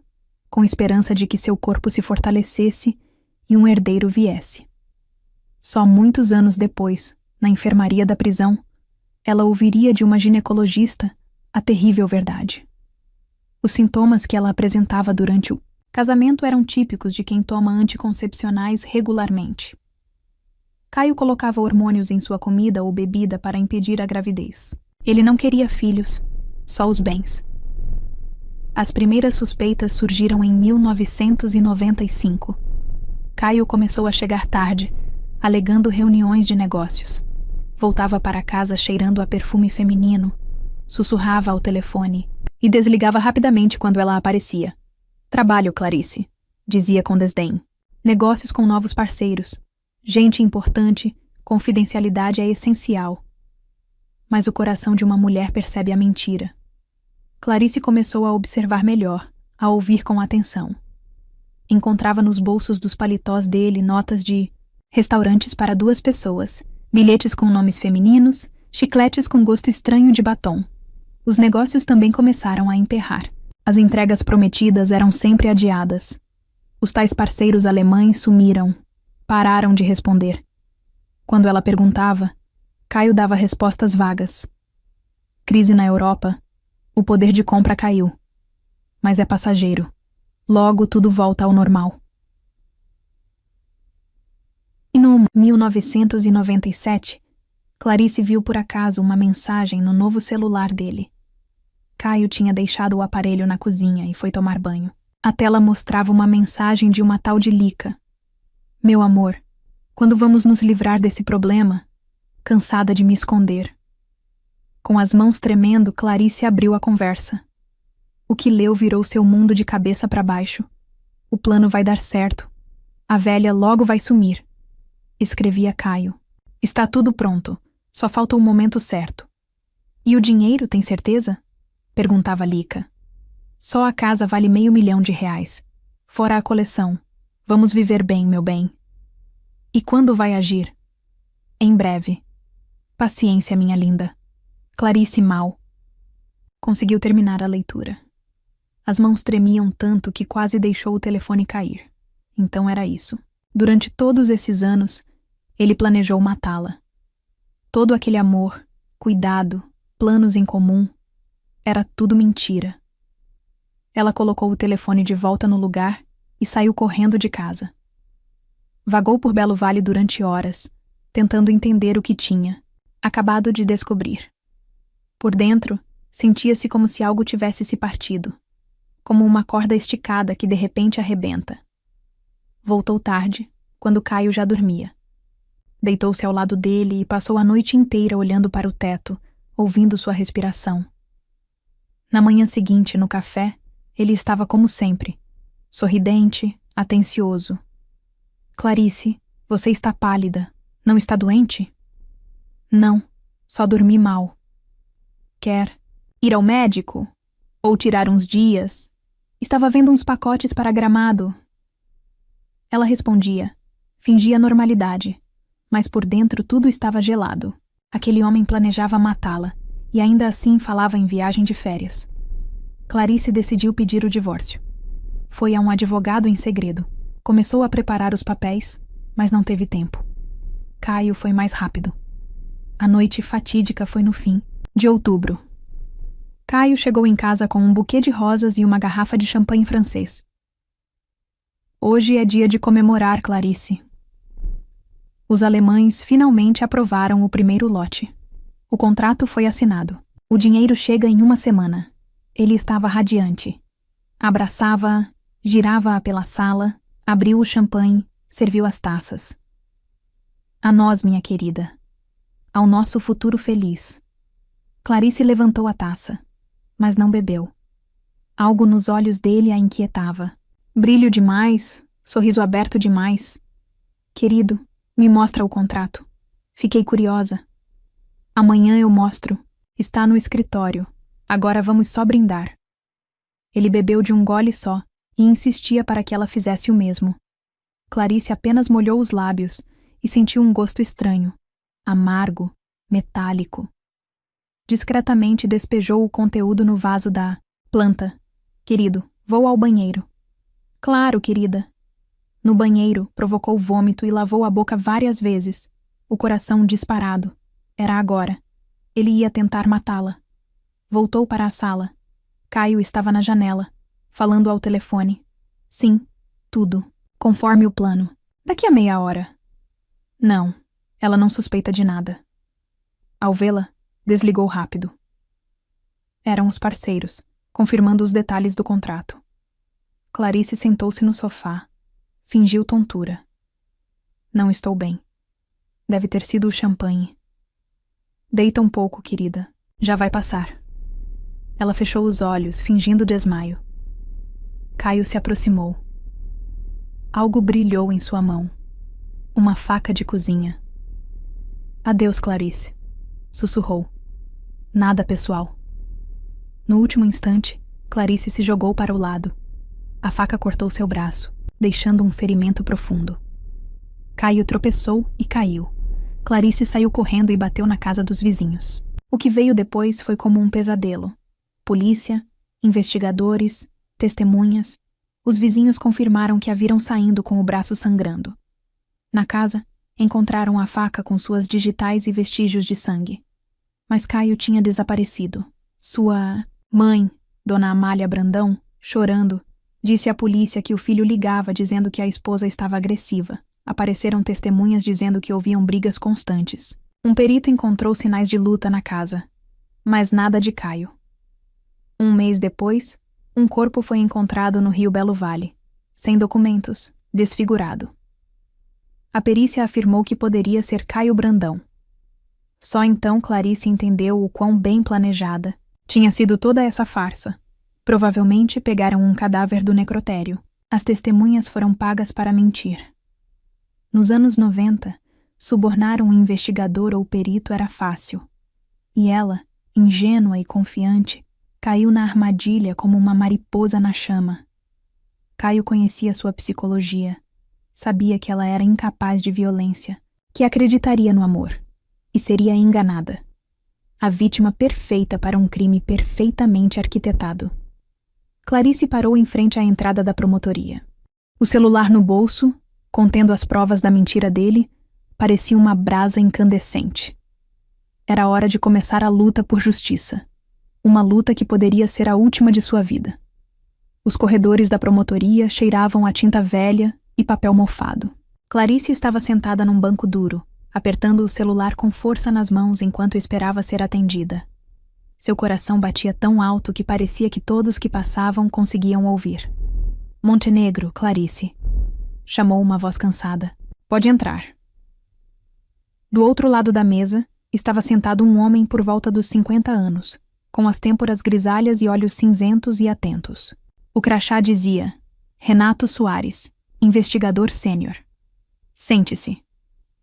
com esperança de que seu corpo se fortalecesse e um herdeiro viesse. Só muitos anos depois, na enfermaria da prisão, ela ouviria de uma ginecologista a terrível verdade. Os sintomas que ela apresentava durante o casamento eram típicos de quem toma anticoncepcionais regularmente. Caio colocava hormônios em sua comida ou bebida para impedir a gravidez. Ele não queria filhos, só os bens. As primeiras suspeitas surgiram em 1995. Caio começou a chegar tarde, alegando reuniões de negócios. Voltava para casa cheirando a perfume feminino, sussurrava ao telefone e desligava rapidamente quando ela aparecia. Trabalho, Clarice, dizia com desdém. Negócios com novos parceiros. Gente importante, confidencialidade é essencial. Mas o coração de uma mulher percebe a mentira. Clarice começou a observar melhor, a ouvir com atenção. Encontrava nos bolsos dos paletós dele notas de restaurantes para 2 pessoas, bilhetes com nomes femininos, chicletes com gosto estranho de batom. Os negócios também começaram a emperrar. As entregas prometidas eram sempre adiadas. Os tais parceiros alemães sumiram, pararam de responder. Quando ela perguntava, Caio dava respostas vagas. Crise na Europa, o poder de compra caiu. Mas é passageiro. Logo tudo volta ao normal. E no 1997, Clarice viu por acaso uma mensagem no novo celular dele. Caio tinha deixado o aparelho na cozinha e foi tomar banho. A tela mostrava uma mensagem de uma tal de Lica. Meu amor, quando vamos nos livrar desse problema? Cansada de me esconder. Com as mãos tremendo, Clarice abriu a conversa. O que leu virou seu mundo de cabeça para baixo. O plano vai dar certo. A velha logo vai sumir. Escrevia Caio. Está tudo pronto. Só falta o momento certo. E o dinheiro, tem certeza? Perguntava Lica. Só a casa vale R$500.000. Fora a coleção. Vamos viver bem, meu bem. E quando vai agir? Em breve. Paciência, minha linda. Clarice mal. Conseguiu terminar a leitura. As mãos tremiam tanto que quase deixou o telefone cair. Então era isso. Durante todos esses anos, ele planejou matá-la. Todo aquele amor, cuidado, planos em comum, era tudo mentira. Ela colocou o telefone de volta no lugar e saiu correndo de casa. Vagou por Belo Vale durante horas, tentando entender o que tinha, acabado de descobrir. Por dentro, sentia-se como se algo tivesse se partido, como uma corda esticada que de repente arrebenta. Voltou tarde, quando Caio já dormia. Deitou-se ao lado dele e passou a noite inteira olhando para o teto, ouvindo sua respiração. Na manhã seguinte, no café, ele estava como sempre, sorridente, atencioso. Clarice, você está pálida. Não está doente? Não, só dormi mal. Quer ir ao médico? Ou tirar uns dias? Estava vendo uns pacotes para Gramado. Ela respondia, fingia normalidade, mas por dentro tudo estava gelado. Aquele homem planejava matá-la, e ainda assim falava em viagem de férias. Clarice decidiu pedir o divórcio. Foi a um advogado em segredo. Começou a preparar os papéis, mas não teve tempo. Caio foi mais rápido. A noite fatídica foi no fim de outubro. Caio chegou em casa com um buquê de rosas e uma garrafa de champanhe francês. Hoje é dia de comemorar, Clarice. Os alemães finalmente aprovaram o primeiro lote. O contrato foi assinado. O dinheiro chega em uma semana. Ele estava radiante. Abraçava-a, girava-a pela sala, abriu o champanhe, serviu as taças. A nós, minha querida. Ao nosso futuro feliz. Clarice levantou a taça, mas não bebeu. Algo nos olhos dele a inquietava. Brilho demais, sorriso aberto demais. Querido, me mostra o contrato. Fiquei curiosa. Amanhã eu mostro. Está no escritório. Agora vamos só brindar. Ele bebeu de um gole só e insistia para que ela fizesse o mesmo. Clarice apenas molhou os lábios e sentiu um gosto estranho, amargo, metálico. Discretamente despejou o conteúdo no vaso da planta. Querido, vou ao banheiro. Claro, querida. No banheiro, provocou vômito e lavou a boca várias vezes. O coração disparado. Era agora. Ele ia tentar matá-la. Voltou para a sala. Caio estava na janela, falando ao telefone. Sim, tudo, conforme o plano. Daqui a meia hora. Não, ela não suspeita de nada. Ao vê-la, desligou rápido. Eram os parceiros, confirmando os detalhes do contrato. Clarice sentou-se no sofá. Fingiu tontura. Não estou bem. Deve ter sido o champanhe. Deita um pouco, querida. Já vai passar. Ela fechou os olhos, fingindo desmaio. Caio se aproximou. Algo brilhou em sua mão. Uma faca de cozinha. Adeus, Clarice. Sussurrou. Nada pessoal. No último instante, Clarice se jogou para o lado. A faca cortou seu braço, deixando um ferimento profundo. Caio tropeçou e caiu. Clarice saiu correndo e bateu na casa dos vizinhos. O que veio depois foi como um pesadelo. Polícia, investigadores, testemunhas. Os vizinhos confirmaram que a viram saindo com o braço sangrando. Na casa, encontraram a faca com suas digitais e vestígios de sangue. Mas Caio tinha desaparecido. Sua mãe, Dona Amália Brandão, chorando, disse à polícia que o filho ligava dizendo que a esposa estava agressiva. Apareceram testemunhas dizendo que ouviam brigas constantes. Um perito encontrou sinais de luta na casa, mas nada de Caio. Um mês depois, um corpo foi encontrado no rio Belo Vale, sem documentos, desfigurado. A perícia afirmou que poderia ser Caio Brandão. Só então Clarice entendeu o quão bem planejada tinha sido toda essa farsa. Provavelmente pegaram um cadáver do necrotério. As testemunhas foram pagas para mentir. Nos anos 90, subornar um investigador ou perito era fácil. E ela, ingênua e confiante, caiu na armadilha como uma mariposa na chama. Caio conhecia sua psicologia. Sabia que ela era incapaz de violência, que acreditaria no amor, e seria enganada. A vítima perfeita para um crime perfeitamente arquitetado. Clarice parou em frente à entrada da promotoria. O celular no bolso, contendo as provas da mentira dele, parecia uma brasa incandescente. Era hora de começar a luta por justiça. Uma luta que poderia ser a última de sua vida. Os corredores da promotoria cheiravam a tinta velha e papel mofado. Clarice estava sentada num banco duro, apertando o celular com força nas mãos enquanto esperava ser atendida. Seu coração batia tão alto que parecia que todos que passavam conseguiam ouvir. Montenegro, Clarice. Chamou uma voz cansada. Pode entrar. Do outro lado da mesa, estava sentado um homem por volta dos 50 anos, com as têmporas grisalhas e olhos cinzentos e atentos. O crachá dizia: Renato Soares, investigador sênior. Sente-se.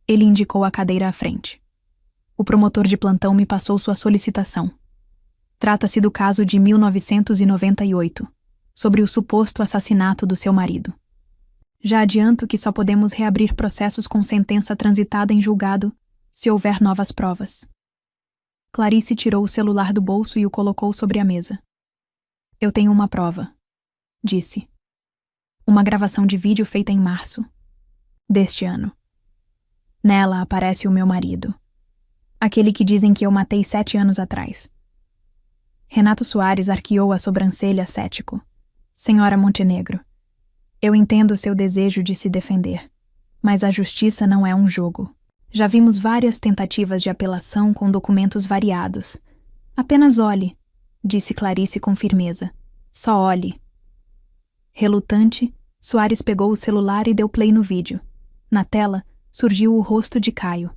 Ele indicou a cadeira à frente. O promotor de plantão me passou sua solicitação. Trata-se do caso de 1998, sobre o suposto assassinato do seu marido. Já adianto que só podemos reabrir processos com sentença transitada em julgado se houver novas provas. Clarice tirou o celular do bolso e o colocou sobre a mesa. Eu tenho uma prova, disse. Uma gravação de vídeo feita em março deste ano. Nela aparece o meu marido. Aquele que dizem que eu matei 7 anos atrás. Renato Soares arqueou a sobrancelha cético. Senhora Montenegro, eu entendo o seu desejo de se defender, mas a justiça não é um jogo. Já vimos várias tentativas de apelação com documentos variados. Apenas olhe, disse Clarice com firmeza. Só olhe. Relutante, Soares pegou o celular e deu play no vídeo. Na tela, surgiu o rosto de Caio.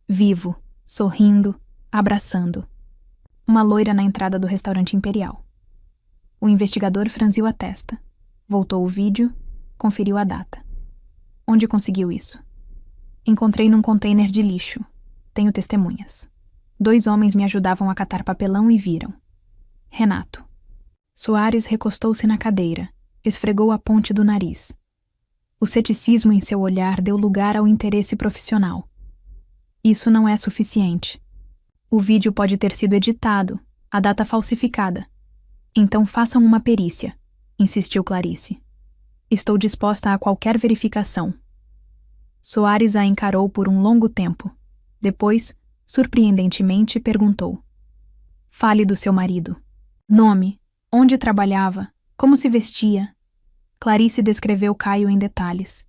Vivo, sorrindo, abraçando. Uma loira na entrada do restaurante Imperial. O investigador franziu a testa. Voltou o vídeo, conferiu a data. Onde conseguiu isso? Encontrei num container de lixo. Tenho testemunhas. 2 homens me ajudavam a catar papelão e viram. Renato. Soares recostou-se na cadeira, esfregou a ponte do nariz. O ceticismo em seu olhar deu lugar ao interesse profissional. Isso não é suficiente. O vídeo pode ter sido editado, a data falsificada. Então façam uma perícia, insistiu Clarice. Estou disposta a qualquer verificação. Soares a encarou por um longo tempo. Depois, surpreendentemente, perguntou. Fale do seu marido. Nome, onde trabalhava, como se vestia. Clarice descreveu Caio em detalhes.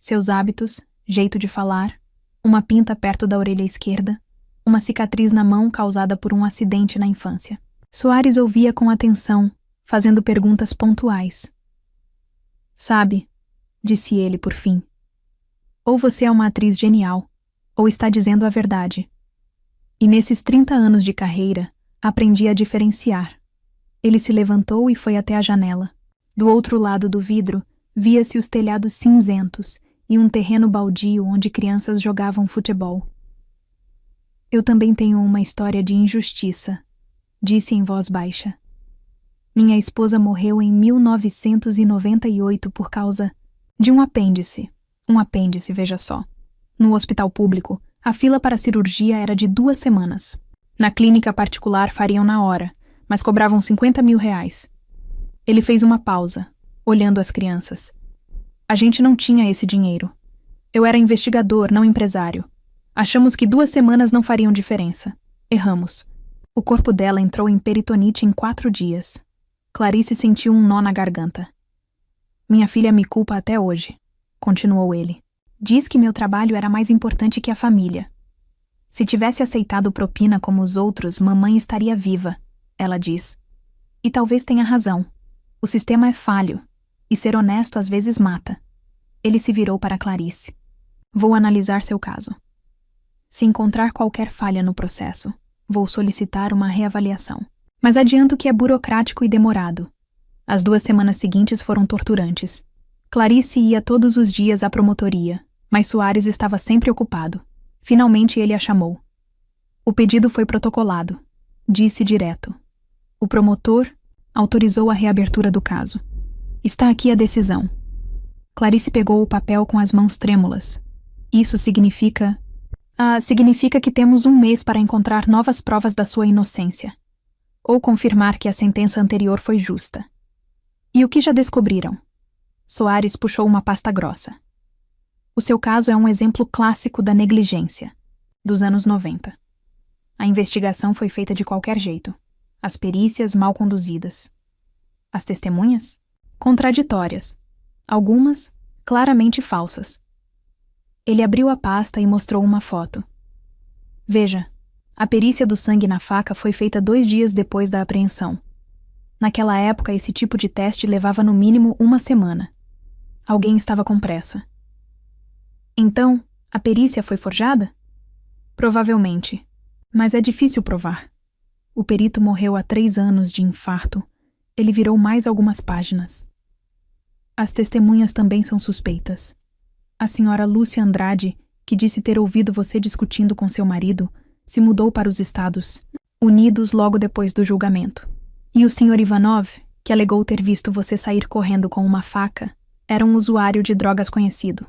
Seus hábitos, jeito de falar, uma pinta perto da orelha esquerda, uma cicatriz na mão causada por um acidente na infância. Soares ouvia com atenção, fazendo perguntas pontuais. Sabe, disse ele por fim, ou você é uma atriz genial, ou está dizendo a verdade. E nesses 30 anos de carreira, aprendi a diferenciar. Ele se levantou e foi até a janela. Do outro lado do vidro, via-se os telhados cinzentos e um terreno baldio onde crianças jogavam futebol. Eu também tenho uma história de injustiça, disse em voz baixa. Minha esposa morreu em 1998 por causa de um apêndice. Um apêndice, veja só. No hospital público, a fila para a cirurgia era de 2 semanas. Na clínica particular fariam na hora, mas cobravam R$50.000. Ele fez uma pausa, olhando as crianças. A gente não tinha esse dinheiro. Eu era investigador, não empresário. Achamos que 2 semanas não fariam diferença. Erramos. O corpo dela entrou em peritonite em 4 dias. Clarice sentiu um nó na garganta. Minha filha me culpa até hoje, continuou ele. Diz que meu trabalho era mais importante que a família. Se tivesse aceitado propina como os outros, mamãe estaria viva, ela diz. E talvez tenha razão. O sistema é falho, e ser honesto às vezes mata. Ele se virou para Clarice. Vou analisar seu caso. Se encontrar qualquer falha no processo, vou solicitar uma reavaliação. Mas adianto que é burocrático e demorado. As 2 semanas seguintes foram torturantes. Clarice ia todos os dias à promotoria, mas Soares estava sempre ocupado. Finalmente ele a chamou. O pedido foi protocolado. Disse direto. O promotor autorizou a reabertura do caso. Está aqui a decisão. Clarice pegou o papel com as mãos trêmulas. Isso significa que temos 1 mês para encontrar novas provas da sua inocência. Ou confirmar que a sentença anterior foi justa. E o que já descobriram? Soares puxou uma pasta grossa. O seu caso é um exemplo clássico da negligência, dos anos 90. A investigação foi feita de qualquer jeito. As perícias mal conduzidas. As testemunhas? Contraditórias. Algumas claramente falsas. Ele abriu a pasta e mostrou uma foto. Veja, a perícia do sangue na faca foi feita 2 dias depois da apreensão. Naquela época, esse tipo de teste levava no mínimo 1 semana. Alguém estava com pressa. Então, a perícia foi forjada? Provavelmente, mas é difícil provar. O perito morreu há 3 anos de infarto. Ele virou mais algumas páginas. As testemunhas também são suspeitas. A senhora Lúcia Andrade, que disse ter ouvido você discutindo com seu marido, se mudou para os Estados Unidos logo depois do julgamento. E o senhor Ivanov, que alegou ter visto você sair correndo com uma faca, era um usuário de drogas conhecido.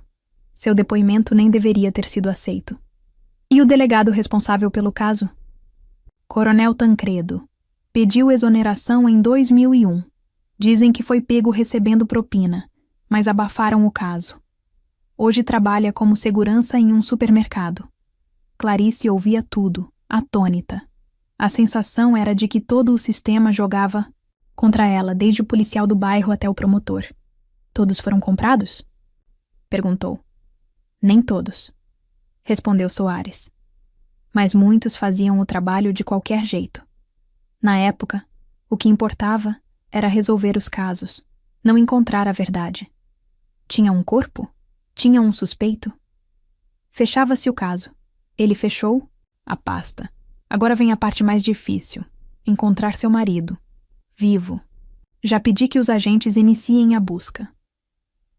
Seu depoimento nem deveria ter sido aceito. E o delegado responsável pelo caso? Coronel Tancredo. Pediu exoneração em 2001. Dizem que foi pego recebendo propina, mas abafaram o caso. Hoje trabalha como segurança em um supermercado. Clarice ouvia tudo, atônita. A sensação era de que todo o sistema jogava contra ela, desde o policial do bairro até o promotor. Todos foram comprados? Perguntou. Nem todos, respondeu Soares. Mas muitos faziam o trabalho de qualquer jeito. Na época, o que importava era resolver os casos, não encontrar a verdade. Tinha um corpo? Tinha um suspeito? Fechava-se o caso. Ele fechou a pasta. Agora vem a parte mais difícil. Encontrar seu marido. Vivo. Já pedi que os agentes iniciem a busca.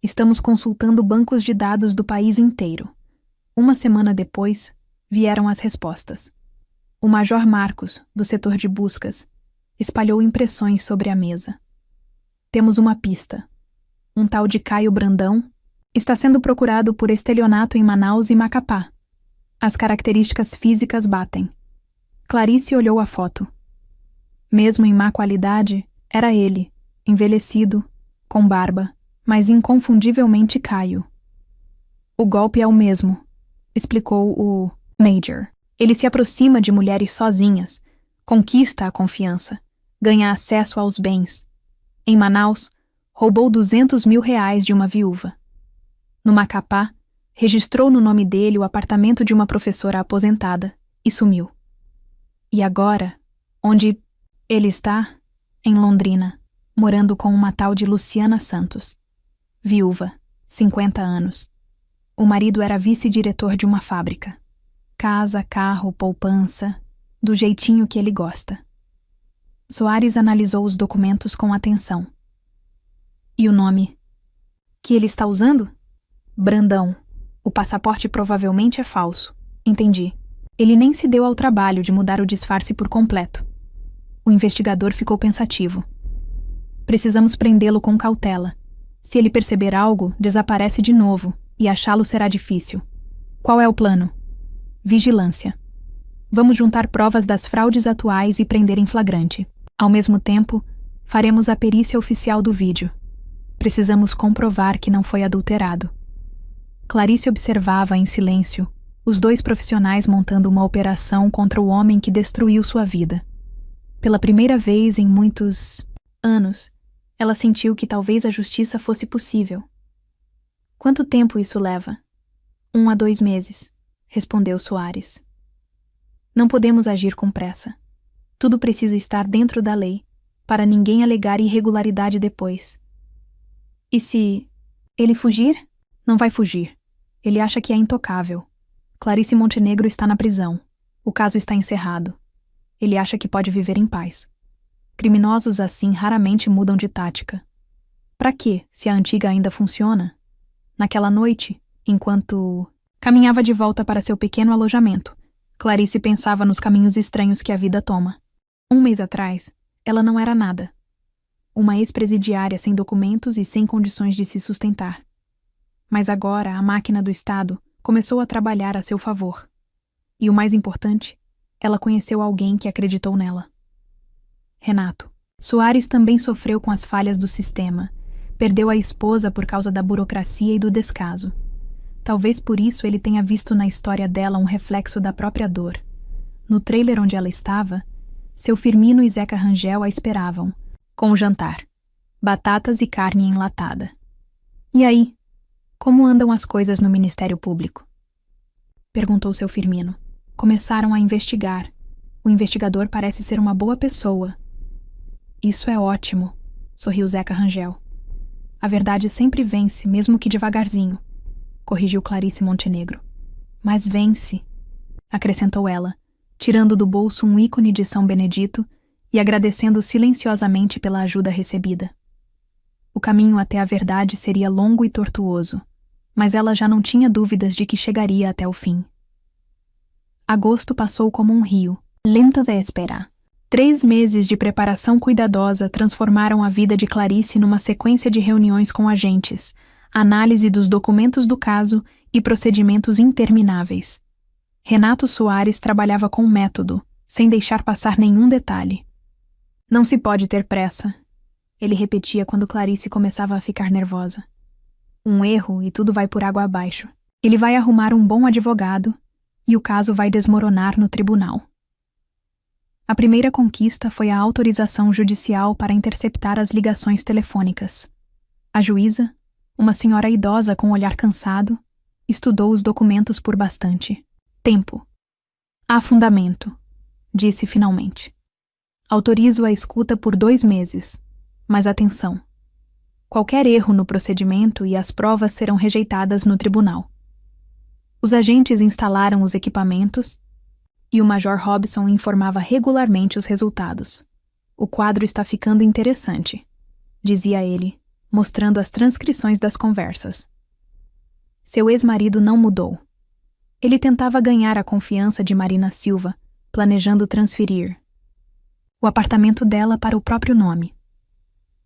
Estamos consultando bancos de dados do país inteiro. 1 semana depois, vieram as respostas. O Major Marcos, do setor de buscas, espalhou impressões sobre a mesa. Temos uma pista. Um tal de Caio Brandão está sendo procurado por estelionato em Manaus e Macapá. As características físicas batem. Clarice olhou a foto. Mesmo em má qualidade, era ele, envelhecido, com barba, mas inconfundivelmente Caio. O golpe é o mesmo, explicou o Major. Ele se aproxima de mulheres sozinhas, conquista a confiança, ganha acesso aos bens. Em Manaus, roubou R$200 mil de uma viúva. No Macapá, registrou no nome dele o apartamento de uma professora aposentada e sumiu. E agora, onde ele está? Em Londrina, morando com uma tal de Luciana Santos. Viúva, 50 anos. O marido era vice-diretor de uma fábrica. Casa, carro, poupança, do jeitinho que ele gosta. Soares analisou os documentos com atenção. E o nome? Que ele está usando? Brandão. O passaporte provavelmente é falso. Entendi. Ele nem se deu ao trabalho de mudar o disfarce por completo. O investigador ficou pensativo. Precisamos prendê-lo com cautela. Se ele perceber algo, desaparece de novo, e achá-lo será difícil. Qual é o plano? Vigilância. Vamos juntar provas das fraudes atuais e prender em flagrante. Ao mesmo tempo, faremos a perícia oficial do vídeo. Precisamos comprovar que não foi adulterado. Clarice observava em silêncio os 2 profissionais montando uma operação contra o homem que destruiu sua vida. Pela primeira vez em muitos anos, ela sentiu que talvez a justiça fosse possível. Quanto tempo isso leva? 1 a 2 meses, respondeu Soares. Não podemos agir com pressa. Tudo precisa estar dentro da lei, para ninguém alegar irregularidade depois. E se ele fugir? Não vai fugir. Ele acha que é intocável. Clarice Montenegro está na prisão. O caso está encerrado. Ele acha que pode viver em paz. Criminosos assim raramente mudam de tática. Para quê, se a antiga ainda funciona? Naquela noite, enquanto caminhava de volta para seu pequeno alojamento, Clarice pensava nos caminhos estranhos que a vida toma. 1 mês atrás, ela não era nada. Uma ex-presidiária sem documentos e sem condições de se sustentar. Mas agora a máquina do Estado começou a trabalhar a seu favor. E o mais importante, ela conheceu alguém que acreditou nela. Renato. Soares também sofreu com as falhas do sistema. Perdeu a esposa por causa da burocracia e do descaso. Talvez por isso ele tenha visto na história dela um reflexo da própria dor. No trailer onde ela estava, seu Firmino e Zeca Rangel a esperavam, com o jantar, batatas e carne enlatada. E aí, como andam as coisas no Ministério Público? Perguntou seu Firmino. Começaram a investigar. O investigador parece ser uma boa pessoa. Isso é ótimo, sorriu Zeca Rangel. A verdade sempre vence, mesmo que devagarzinho, corrigiu Clarice Montenegro. Mas vence, acrescentou ela, tirando do bolso um ícone de São Benedito e agradecendo silenciosamente pela ajuda recebida. O caminho até a verdade seria longo e tortuoso, mas ela já não tinha dúvidas de que chegaria até o fim. Agosto passou como um rio, lento de esperar. 3 meses de preparação cuidadosa transformaram a vida de Clarice numa sequência de reuniões com agentes, análise dos documentos do caso e procedimentos intermináveis. Renato Soares trabalhava com método, sem deixar passar nenhum detalhe. Não se pode ter pressa, ele repetia quando Clarice começava a ficar nervosa. Um erro e tudo vai por água abaixo. Ele vai arrumar um bom advogado e o caso vai desmoronar no tribunal. A primeira conquista foi a autorização judicial para interceptar as ligações telefônicas. A juíza, uma senhora idosa com olhar cansado, estudou os documentos por bastante tempo. Há fundamento, disse finalmente. Autorizo a escuta por 2 meses, mas atenção. Qualquer erro no procedimento e as provas serão rejeitadas no tribunal. Os agentes instalaram os equipamentos e o Major Robson informava regularmente os resultados. O quadro está ficando interessante, dizia ele, mostrando as transcrições das conversas. Seu ex-marido não mudou. Ele tentava ganhar a confiança de Marina Silva, planejando transferir o apartamento dela para o próprio nome.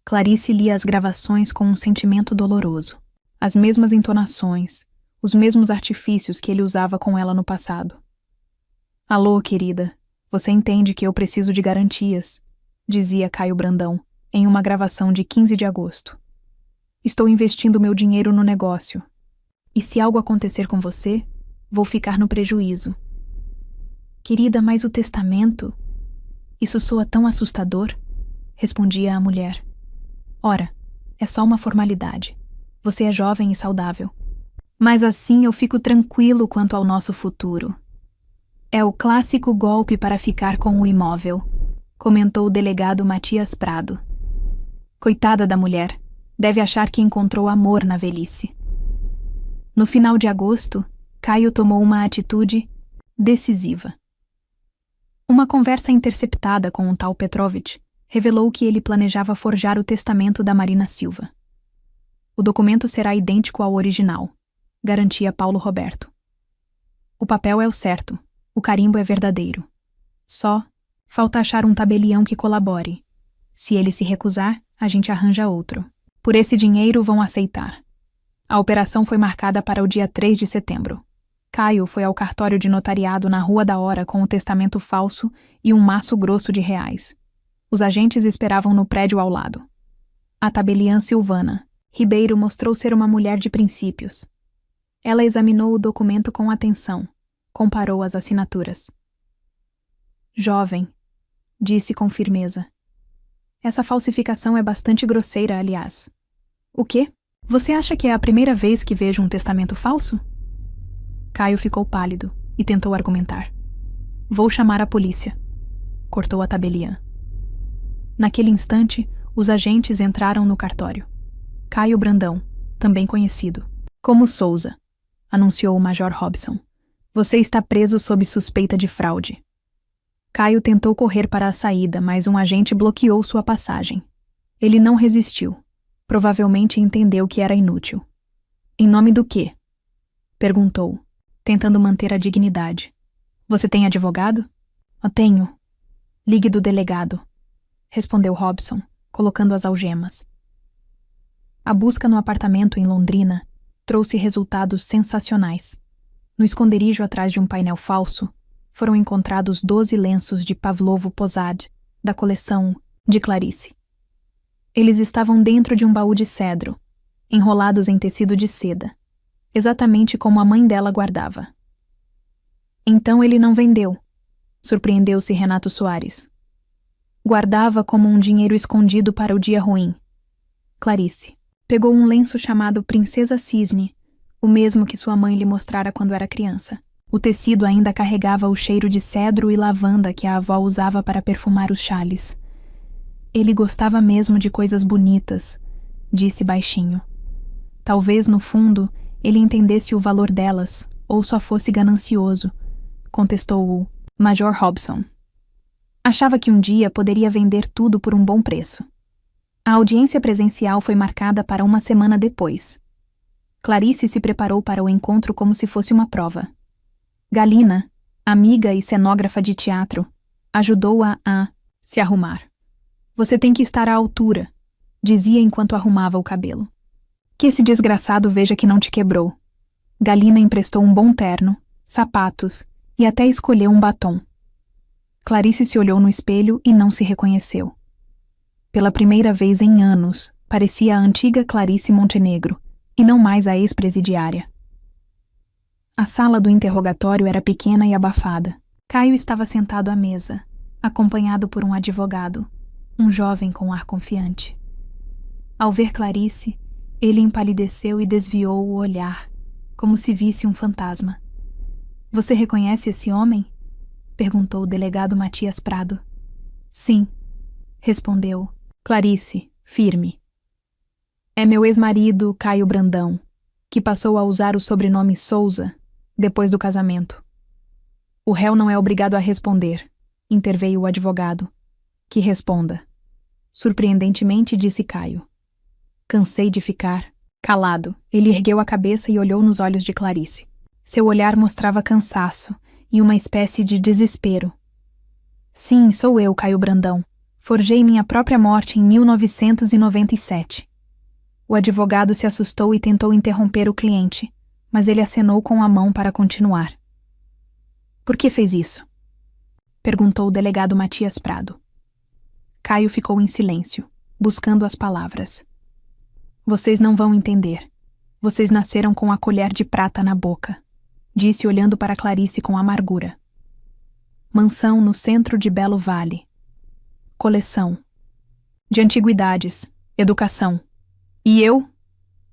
Clarice lia as gravações com um sentimento doloroso. As mesmas entonações, os mesmos artifícios que ele usava com ela no passado. Alô, querida, você entende que eu preciso de garantias, dizia Caio Brandão, em uma gravação de 15 de agosto. Estou investindo meu dinheiro no negócio. E se algo acontecer com você, vou ficar no prejuízo. Querida, mas o testamento? Isso soa tão assustador, respondia a mulher. Ora, é só uma formalidade. Você é jovem e saudável. Mas assim eu fico tranquilo quanto ao nosso futuro. É o clássico golpe para ficar com o imóvel, comentou o delegado Matias Prado. Coitada da mulher, deve achar que encontrou amor na velhice. No final de agosto, Caio tomou uma atitude decisiva. Uma conversa interceptada com um tal Petrovich revelou que ele planejava forjar o testamento da Marina Silva. O documento será idêntico ao original, garantia Paulo Roberto. O papel é o certo. O carimbo é verdadeiro. Só falta achar um tabelião que colabore. Se ele se recusar, a gente arranja outro. Por esse dinheiro vão aceitar. A operação foi marcada para o dia 3 de setembro. Caio foi ao cartório de notariado na Rua da Hora com o testamento falso e um maço grosso de reais. Os agentes esperavam no prédio ao lado. A tabeliã Silvana Ribeiro mostrou ser uma mulher de princípios. Ela examinou o documento com atenção. Comparou as assinaturas. Jovem, disse com firmeza. Essa falsificação é bastante grosseira, aliás. O quê? Você acha que é a primeira vez que vejo um testamento falso? Caio ficou pálido e tentou argumentar. Vou chamar a polícia, cortou a tabeliã. Naquele instante, os agentes entraram no cartório. Caio Brandão, também conhecido como Souza, anunciou o Major Robson. Você está preso sob suspeita de fraude. Caio tentou correr para a saída, mas um agente bloqueou sua passagem. Ele não resistiu. Provavelmente entendeu que era inútil. Em nome do quê? Perguntou, tentando manter a dignidade. Você tem advogado? Tenho. Ligue do delegado, respondeu Robson, colocando as algemas. A busca no apartamento em Londrina trouxe resultados sensacionais. No esconderijo atrás de um painel falso, foram encontrados 12 lenços de Pavlovo Posad, da coleção de Clarice. Eles estavam dentro de um baú de cedro, enrolados em tecido de seda, exatamente como a mãe dela guardava. Então ele não vendeu, surpreendeu-se Renato Soares. Guardava como um dinheiro escondido para o dia ruim. Clarice pegou um lenço chamado Princesa Cisne, o mesmo que sua mãe lhe mostrara quando era criança. O tecido ainda carregava o cheiro de cedro e lavanda que a avó usava para perfumar os chales. Ele gostava mesmo de coisas bonitas, disse baixinho. Talvez, no fundo, ele entendesse o valor delas, ou só fosse ganancioso, contestou o Major Robson. Achava que um dia poderia vender tudo por um bom preço. A audiência presencial foi marcada para uma semana depois. Clarice se preparou para o encontro como se fosse uma prova. Galina, amiga e cenógrafa de teatro, ajudou-a a se arrumar. Você tem que estar à altura, dizia enquanto arrumava o cabelo. Que esse desgraçado veja que não te quebrou. Galina emprestou um bom terno, sapatos e até escolheu um batom. Clarice se olhou no espelho e não se reconheceu. Pela primeira vez em anos, parecia a antiga Clarice Montenegro, e não mais a ex-presidiária. A sala do interrogatório era pequena e abafada. Caio estava sentado à mesa, acompanhado por um advogado, um jovem com ar confiante. Ao ver Clarice, ele empalideceu e desviou o olhar, como se visse um fantasma. Você reconhece esse homem? Perguntou o delegado Matias Prado. Sim, respondeu Clarice, firme. É meu ex-marido, Caio Brandão, que passou a usar o sobrenome Souza depois do casamento. O réu não é obrigado a responder, interveio o advogado. Que responda. Surpreendentemente, disse Caio. Cansei de ficar calado. Ele ergueu a cabeça e olhou nos olhos de Clarice. Seu olhar mostrava cansaço e uma espécie de desespero. Sim, sou eu, Caio Brandão. Forjei minha própria morte em 1997. O advogado se assustou e tentou interromper o cliente, mas ele acenou com a mão para continuar. Por que fez isso? Perguntou o delegado Matias Prado. Caio ficou em silêncio, buscando as palavras. Vocês não vão entender. Vocês nasceram com a colher de prata na boca, disse olhando para Clarice com amargura. Mansão no centro de Belo Vale. Coleção. De antiguidades. Educação. E eu?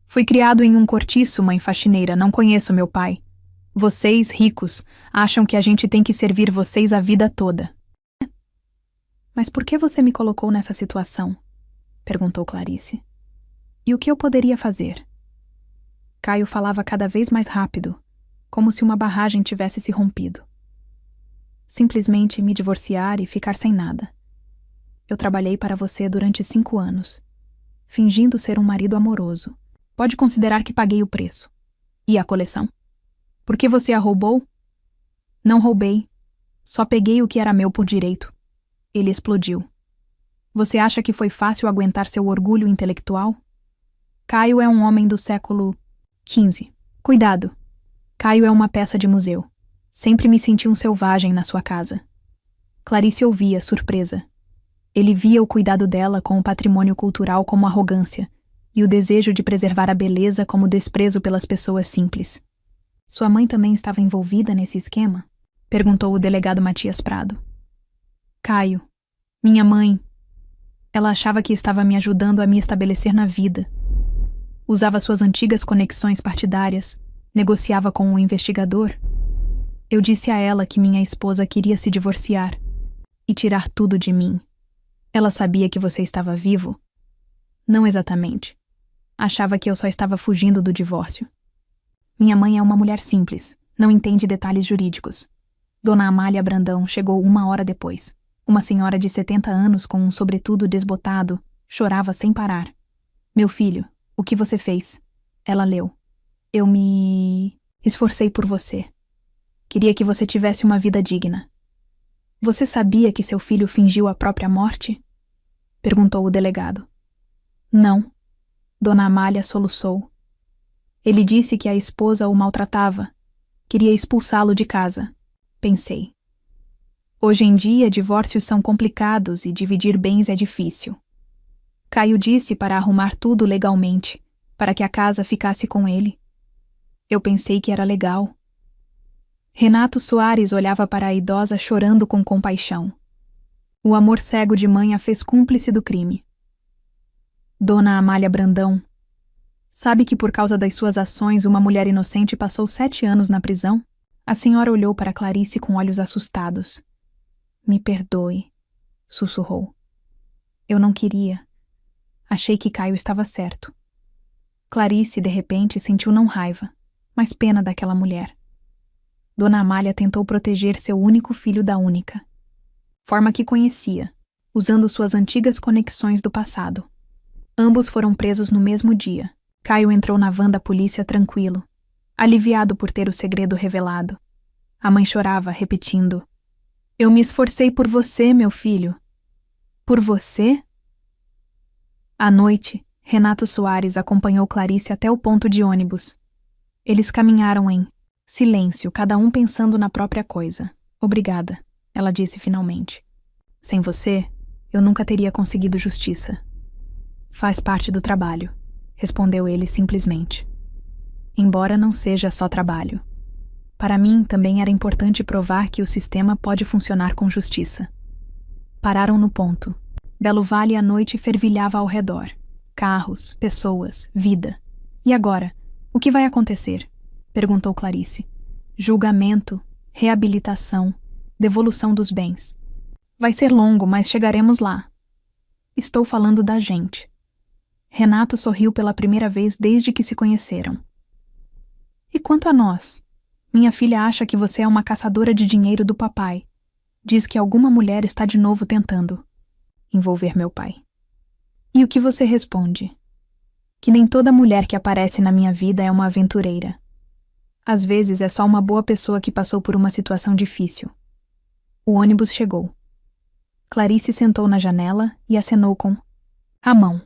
Fui criado em um cortiço, mãe faxineira, não conheço meu pai. Vocês, ricos, acham que a gente tem que servir vocês a vida toda. Mas por que você me colocou nessa situação? Perguntou Clarice. E o que eu poderia fazer? Caio falava cada vez mais rápido, como se uma barragem tivesse se rompido. Simplesmente me divorciar e ficar sem nada. Eu trabalhei para você durante 5 anos, fingindo ser um marido amoroso. Pode considerar que paguei o preço. E a coleção? Por que você a roubou? Não roubei. Só peguei o que era meu por direito. Ele explodiu. Você acha que foi fácil aguentar seu orgulho intelectual? Caio é um homem do século XV. Cuidado. Caio é uma peça de museu. Sempre me senti um selvagem na sua casa. Clarice ouvia, surpresa. Ele via o cuidado dela com o patrimônio cultural como arrogância e o desejo de preservar a beleza como desprezo pelas pessoas simples. Sua mãe também estava envolvida nesse esquema? Perguntou o delegado Matias Prado. Caio, minha mãe. Ela achava que estava me ajudando a me estabelecer na vida. Usava suas antigas conexões partidárias, negociava com um investigador. Eu disse a ela que minha esposa queria se divorciar e tirar tudo de mim. Ela sabia que você estava vivo? Não exatamente. Achava que eu só estava fugindo do divórcio. Minha mãe é uma mulher simples, Não entende detalhes jurídicos. Dona Amália Brandão chegou 1 hora depois. Uma senhora de 70 anos com um sobretudo desbotado chorava sem parar. Meu filho, o que você fez? Ela leu. Eu me esforcei por você. Queria que você tivesse uma vida digna. Você sabia que seu filho fingiu a própria morte? Perguntou o delegado. Não. Dona Amália soluçou. Ele disse que a esposa o maltratava. Queria expulsá-lo de casa. Pensei. Hoje em dia, divórcios são complicados e dividir bens é difícil. Caio disse para arrumar tudo legalmente, para que a casa ficasse com ele. Eu pensei que era legal. Renato Soares olhava para a idosa chorando com compaixão. O amor cego de mãe a fez cúmplice do crime. Dona Amália Brandão, sabe que por causa das suas ações uma mulher inocente passou 7 anos na prisão? A senhora olhou para Clarice com olhos assustados. Me perdoe, sussurrou. Eu não queria. Achei que Caio estava certo. Clarice, de repente, sentiu não raiva, mas pena daquela mulher. Dona Amália tentou proteger seu único filho da única, forma que conhecia, usando suas antigas conexões do passado. Ambos foram presos no mesmo dia. Caio entrou na van da polícia tranquilo, aliviado por ter o segredo revelado. A mãe chorava, repetindo: Eu me esforcei por você, meu filho. Por você? À noite, Renato Soares acompanhou Clarice até o ponto de ônibus. Eles caminharam em silêncio, cada um pensando na própria coisa. Obrigada, ela disse finalmente. Sem você, eu nunca teria conseguido justiça. Faz parte do trabalho, respondeu ele simplesmente. Embora não seja só trabalho. Para mim, também era importante provar que o sistema pode funcionar com justiça. Pararam no ponto. Belo Vale à noite fervilhava ao redor. Carros, pessoas, vida. E agora? O que vai acontecer? Perguntou Clarice. Julgamento, reabilitação, devolução dos bens. Vai ser longo, mas chegaremos lá. Estou falando da gente. Renato sorriu pela primeira vez desde que se conheceram. E quanto a nós? Minha filha acha que você é uma caçadora de dinheiro do papai. Diz que alguma mulher está de novo tentando envolver meu pai. E o que você responde? Que nem toda mulher que aparece na minha vida é uma aventureira. Às vezes é só uma boa pessoa que passou por uma situação difícil. O ônibus chegou. Clarice sentou na janela e acenou com a mão.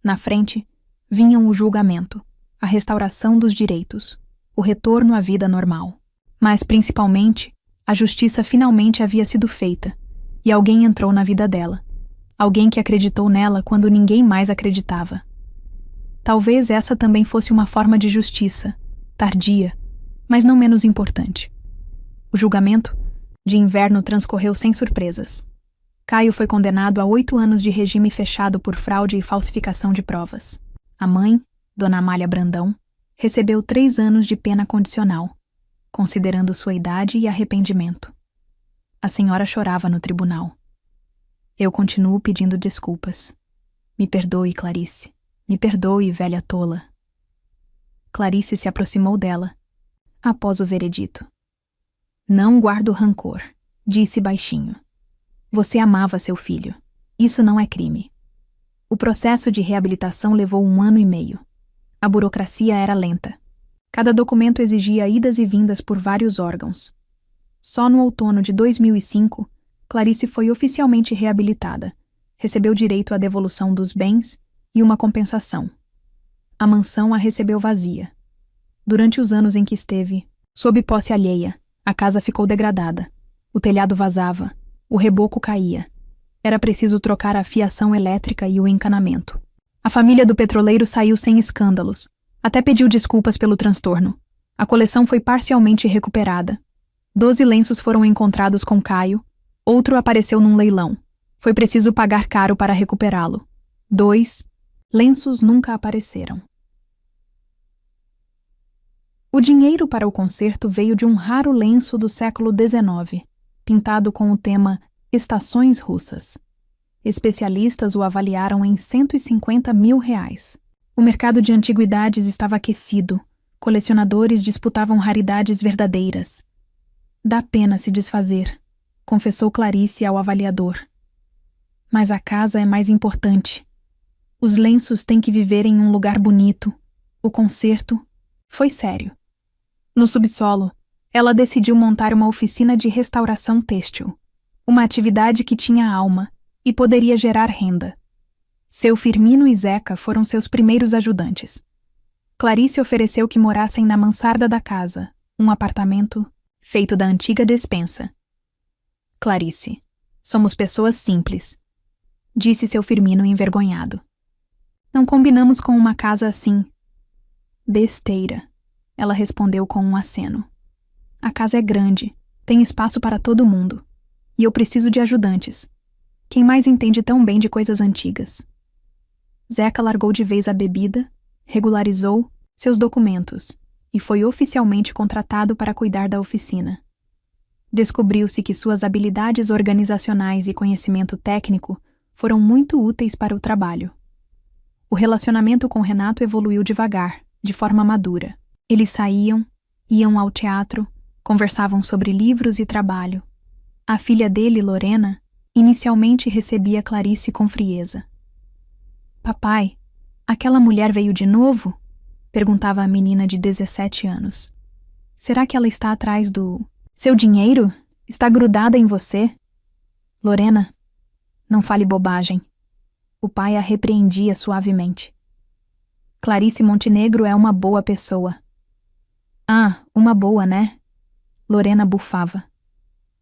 Na frente, vinham o julgamento, a restauração dos direitos, o retorno à vida normal. Mas, principalmente, a justiça finalmente havia sido feita, e alguém entrou na vida dela. Alguém que acreditou nela quando ninguém mais acreditava. Talvez essa também fosse uma forma de justiça, tardia, mas não menos importante. O julgamento de inverno transcorreu sem surpresas. Caio foi condenado a 8 anos de regime fechado por fraude e falsificação de provas. A mãe, Dona Amália Brandão, recebeu 3 anos de pena condicional, considerando sua idade e arrependimento. A senhora chorava no tribunal. Eu continuo pedindo desculpas. Me perdoe, Clarice. Me perdoe, velha tola. Clarice se aproximou dela, após o veredito. Não guardo rancor, disse baixinho. Você amava seu filho. Isso não é crime. O processo de reabilitação levou 1 ano e meio. A burocracia era lenta. Cada documento exigia idas e vindas por vários órgãos. Só no outono de 2005, Clarice foi oficialmente reabilitada, recebeu direito à devolução dos bens e uma compensação. A mansão a recebeu vazia. Durante os anos em que esteve sob posse alheia, a casa ficou degradada. O telhado vazava, o reboco caía. Era preciso trocar a fiação elétrica e o encanamento. A família do petroleiro saiu sem escândalos. Até pediu desculpas pelo transtorno. A coleção foi parcialmente recuperada. 12 lenços foram encontrados com Caio. Outro apareceu num leilão. Foi preciso pagar caro para recuperá-lo. 2 lenços nunca apareceram. O dinheiro para o concerto veio de um raro lenço do século XIX, pintado com o tema Estações Russas. Especialistas o avaliaram em R$ 150 mil. O mercado de antiguidades estava aquecido, Colecionadores disputavam raridades verdadeiras. Dá pena se desfazer, confessou Clarice ao avaliador. Mas a casa é mais importante. Os lenços têm que viver em um lugar bonito. O concerto foi sério. No subsolo, ela decidiu montar uma oficina de restauração têxtil, uma atividade que tinha alma e poderia gerar renda. Seu Firmino e Zeca foram seus primeiros ajudantes. Clarice ofereceu que morassem na mansarda da casa, um apartamento feito da antiga despensa. Clarice, somos pessoas simples, disse seu Firmino envergonhado. Não combinamos com uma casa assim. Besteira, ela respondeu com um aceno. A casa é grande, tem espaço para todo mundo. E eu preciso de ajudantes. Quem mais entende tão bem de coisas antigas? Zeca largou de vez a bebida, regularizou seus documentos e foi oficialmente contratado para cuidar da oficina. Descobriu-se que suas habilidades organizacionais e conhecimento técnico foram muito úteis para o trabalho. O relacionamento com Renato evoluiu devagar, de forma madura. Eles saíam, iam ao teatro, conversavam sobre livros e trabalho. A filha dele, Lorena, inicialmente recebia Clarice com frieza. Papai, aquela mulher veio de novo? Perguntava a menina de 17 anos. Será que ela está atrás do... Seu dinheiro? Está grudada em você? Lorena, não fale bobagem. O pai a repreendia suavemente. Clarice Montenegro é uma boa pessoa. Ah, uma boa, né? Lorena bufava.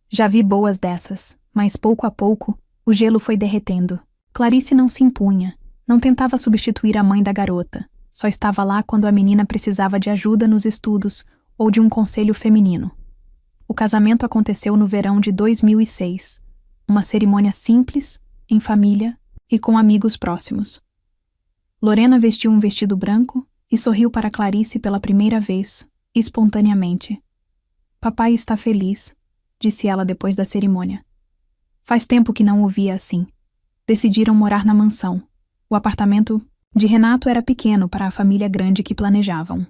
Já vi boas dessas, mas pouco a pouco o gelo foi derretendo. Clarice não se impunha, não tentava substituir a mãe da garota, só estava lá quando a menina precisava de ajuda nos estudos ou de um conselho feminino. O casamento aconteceu no verão de 2006, uma cerimônia simples, em família e com amigos próximos. Lorena vestiu um vestido branco e sorriu para Clarice pela primeira vez, espontaneamente. Papai está feliz, disse ela depois da cerimônia. Faz tempo que não o via assim. Decidiram morar na mansão. O apartamento de Renato era pequeno para a família grande que planejavam.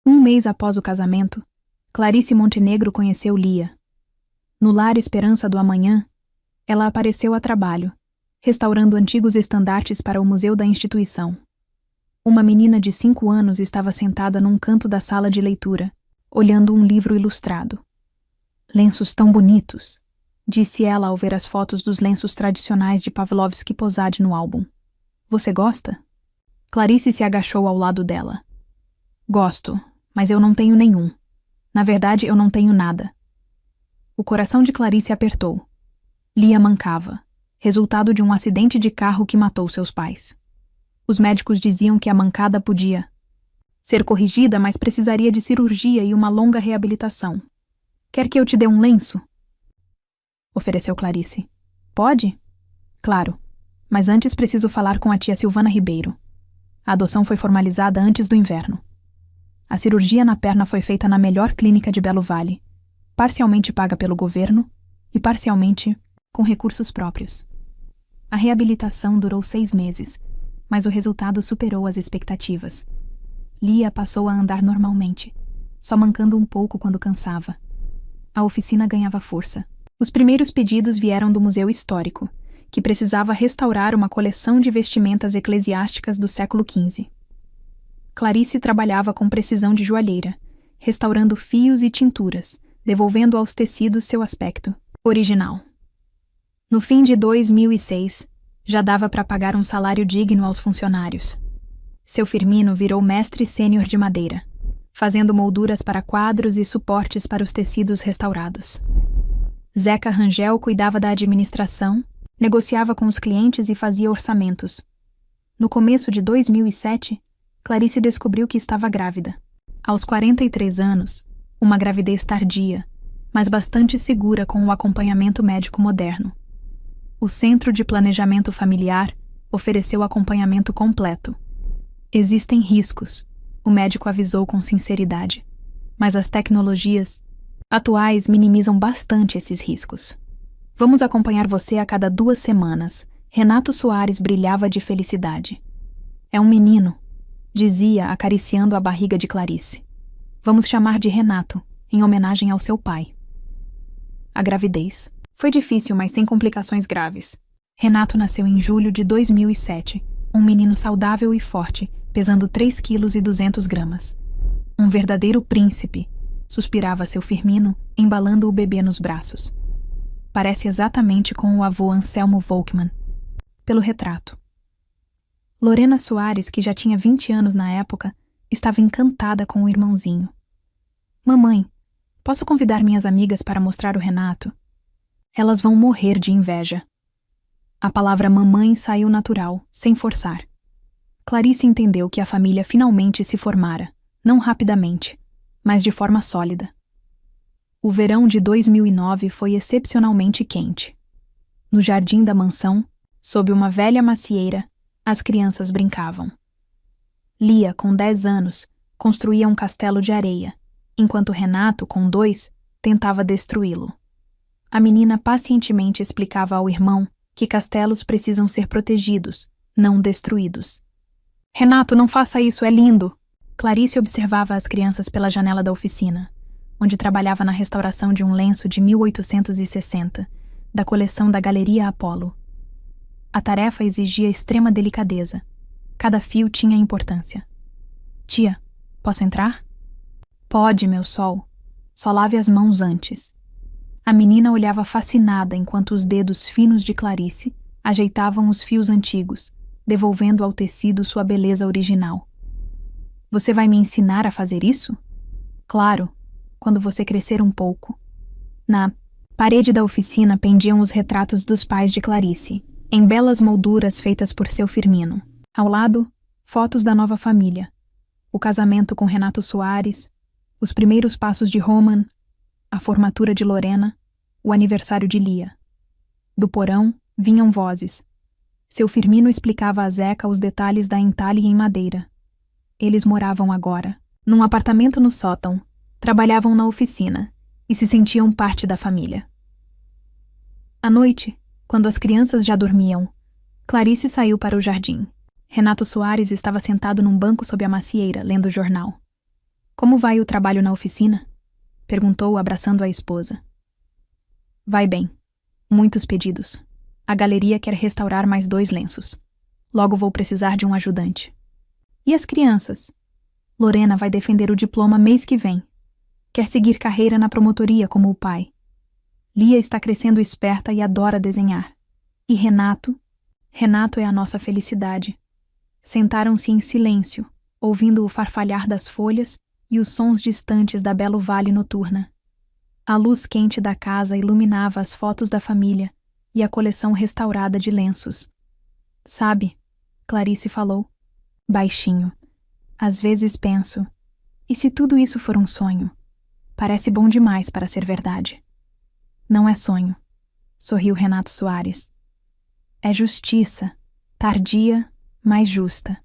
Um mês após o casamento, Clarice Montenegro conheceu Lia. No Lar Esperança do Amanhã, ela apareceu a trabalho, restaurando antigos estandartes para o museu da instituição. Uma menina de 5 anos estava sentada num canto da sala de leitura, olhando um livro ilustrado. Lenços tão bonitos, disse ela ao ver as fotos dos lenços tradicionais de Pavlovsky-Posad no álbum. Você gosta? Clarice se agachou ao lado dela. Gosto, mas eu não tenho nenhum. Na verdade, eu não tenho nada. O coração de Clarice apertou. Lia mancava, resultado de um acidente de carro que matou seus pais. Os médicos diziam que a mancada podia ser corrigida, mas precisaria de cirurgia e uma longa reabilitação. Quer que eu te dê um lenço? Ofereceu Clarice. Pode? Claro, mas antes preciso falar com a tia Silvana Ribeiro. A adoção foi formalizada antes do inverno. A cirurgia na perna foi feita na melhor clínica de Belo Vale, parcialmente paga pelo governo e parcialmente com recursos próprios. A reabilitação durou 6 meses, mas o resultado superou as expectativas. Lia passou a andar normalmente, só mancando um pouco quando cansava. A oficina ganhava força. Os primeiros pedidos vieram do Museu Histórico, que precisava restaurar uma coleção de vestimentas eclesiásticas do século XV. Clarice trabalhava com precisão de joalheira, restaurando fios e tinturas, devolvendo aos tecidos seu aspecto original. No fim de 2006, já dava para pagar um salário digno aos funcionários. Seu Firmino virou mestre sênior de madeira, fazendo molduras para quadros e suportes para os tecidos restaurados. Zeca Rangel cuidava da administração, negociava com os clientes e fazia orçamentos. No começo de 2007, Clarice descobriu que estava grávida. Aos 43 anos, uma gravidez tardia, mas bastante segura com o acompanhamento médico moderno. O Centro de Planejamento Familiar ofereceu acompanhamento completo. Existem riscos, o médico avisou com sinceridade, mas as tecnologias atuais minimizam bastante esses riscos. Vamos acompanhar você a cada 2 semanas. Renato Soares brilhava de felicidade. É um menino, dizia, acariciando a barriga de Clarice. Vamos chamar de Renato, em homenagem ao seu pai. A gravidez. Foi difícil, mas sem complicações graves. Renato nasceu em julho de 2007, um menino saudável e forte, pesando 3,2 kg. Um verdadeiro príncipe, suspirava seu Firmino, embalando o bebê nos braços. Parece exatamente com o avô Anselmo Volkmann. Pelo retrato. Lorena Soares, que já tinha 20 anos na época, estava encantada com o irmãozinho. Mamãe, posso convidar minhas amigas para mostrar o Renato? Elas vão morrer de inveja. A palavra mamãe saiu natural, sem forçar. Clarice entendeu que a família finalmente se formara, não rapidamente, mas de forma sólida. O verão de 2009 foi excepcionalmente quente. No jardim da mansão, sob uma velha macieira, as crianças brincavam. Lia, com 10 anos, construía um castelo de areia, enquanto Renato, com 2, tentava destruí-lo. A menina pacientemente explicava ao irmão que castelos precisam ser protegidos, não destruídos. Renato, não faça isso, é lindo! Clarice observava as crianças pela janela da oficina, onde trabalhava na restauração de um lenço de 1860, da coleção da Galeria Apollo. A tarefa exigia extrema delicadeza. Cada fio tinha importância. Tia, posso entrar? Pode, meu sol. Só lave as mãos antes. A menina olhava fascinada enquanto os dedos finos de Clarice ajeitavam os fios antigos, devolvendo ao tecido sua beleza original. Você vai me ensinar a fazer isso? Claro, quando você crescer um pouco. Na parede da oficina pendiam os retratos dos pais de Clarice, em belas molduras feitas por seu Firmino. Ao lado, fotos da nova família. O casamento com Renato Soares, os primeiros passos de Roman, a formatura de Lorena, o aniversário de Lia. Do porão, vinham vozes. Seu Firmino explicava a Zeca os detalhes da entalhe em madeira. Eles moravam agora, num apartamento no sótão, trabalhavam na oficina e se sentiam parte da família. À noite, quando as crianças já dormiam, Clarice saiu para o jardim. Renato Soares estava sentado num banco sob a macieira, lendo o jornal. Como vai o trabalho na oficina? Perguntou, abraçando a esposa. Vai bem. Muitos pedidos. A galeria quer restaurar mais 2 lenços. Logo vou precisar de um ajudante. E as crianças? Lorena vai defender o diploma mês que vem. Quer seguir carreira na promotoria como o pai. Lia está crescendo esperta e adora desenhar. E Renato? Renato é a nossa felicidade. Sentaram-se em silêncio, ouvindo o farfalhar das folhas e os sons distantes da Belo Vale noturna. A luz quente da casa iluminava as fotos da família e a coleção restaurada de lenços. Sabe, Clarice falou, baixinho. Às vezes penso, e se tudo isso for um sonho? Parece bom demais para ser verdade. Não é sonho, sorriu Renato Soares. É justiça, tardia, mas justa.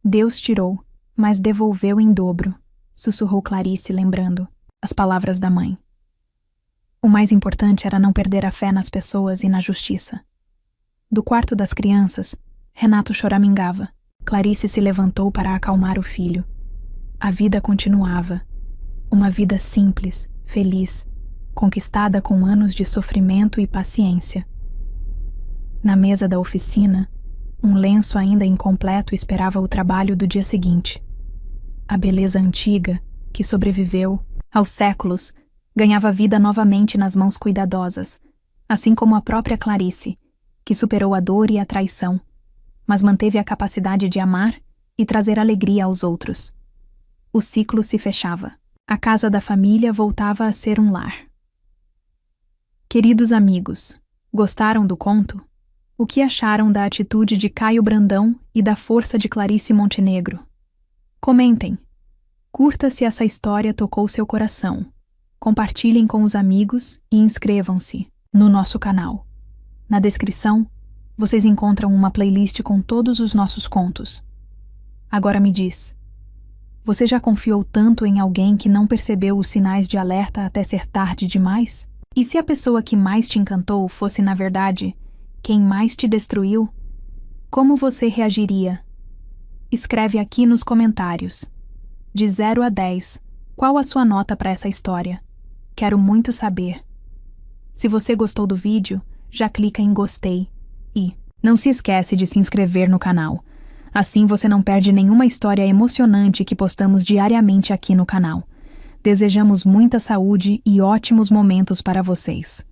Deus tirou, mas devolveu em dobro, sussurrou Clarice, lembrando as palavras da mãe. O mais importante era não perder a fé nas pessoas e na justiça. Do quarto das crianças, Renato choramingava. Clarice se levantou para acalmar o filho. A vida continuava. Uma vida simples, feliz, conquistada com anos de sofrimento e paciência. Na mesa da oficina, um lenço ainda incompleto esperava o trabalho do dia seguinte. A beleza antiga, que sobreviveu aos séculos, ganhava vida novamente nas mãos cuidadosas, assim como a própria Clarice, que superou a dor e a traição, mas manteve a capacidade de amar e trazer alegria aos outros. O ciclo se fechava. A casa da família voltava a ser um lar. Queridos amigos, gostaram do conto? O que acharam da atitude de Caio Brandão e da força de Clarice Montenegro? Comentem. Curta se essa história tocou seu coração. Compartilhem com os amigos e inscrevam-se no nosso canal. Na descrição, vocês encontram uma playlist com todos os nossos contos. Agora me diz, você já confiou tanto em alguém que não percebeu os sinais de alerta até ser tarde demais? E se a pessoa que mais te encantou fosse, na verdade, quem mais te destruiu? Como você reagiria? Escreve aqui nos comentários. De 0 a 10, Qual a sua nota para essa história? Quero muito saber. Se você gostou do vídeo, já clica em gostei e não se esquece de se inscrever no canal. Assim você não perde nenhuma história emocionante que postamos diariamente aqui no canal. Desejamos muita saúde e ótimos momentos para vocês.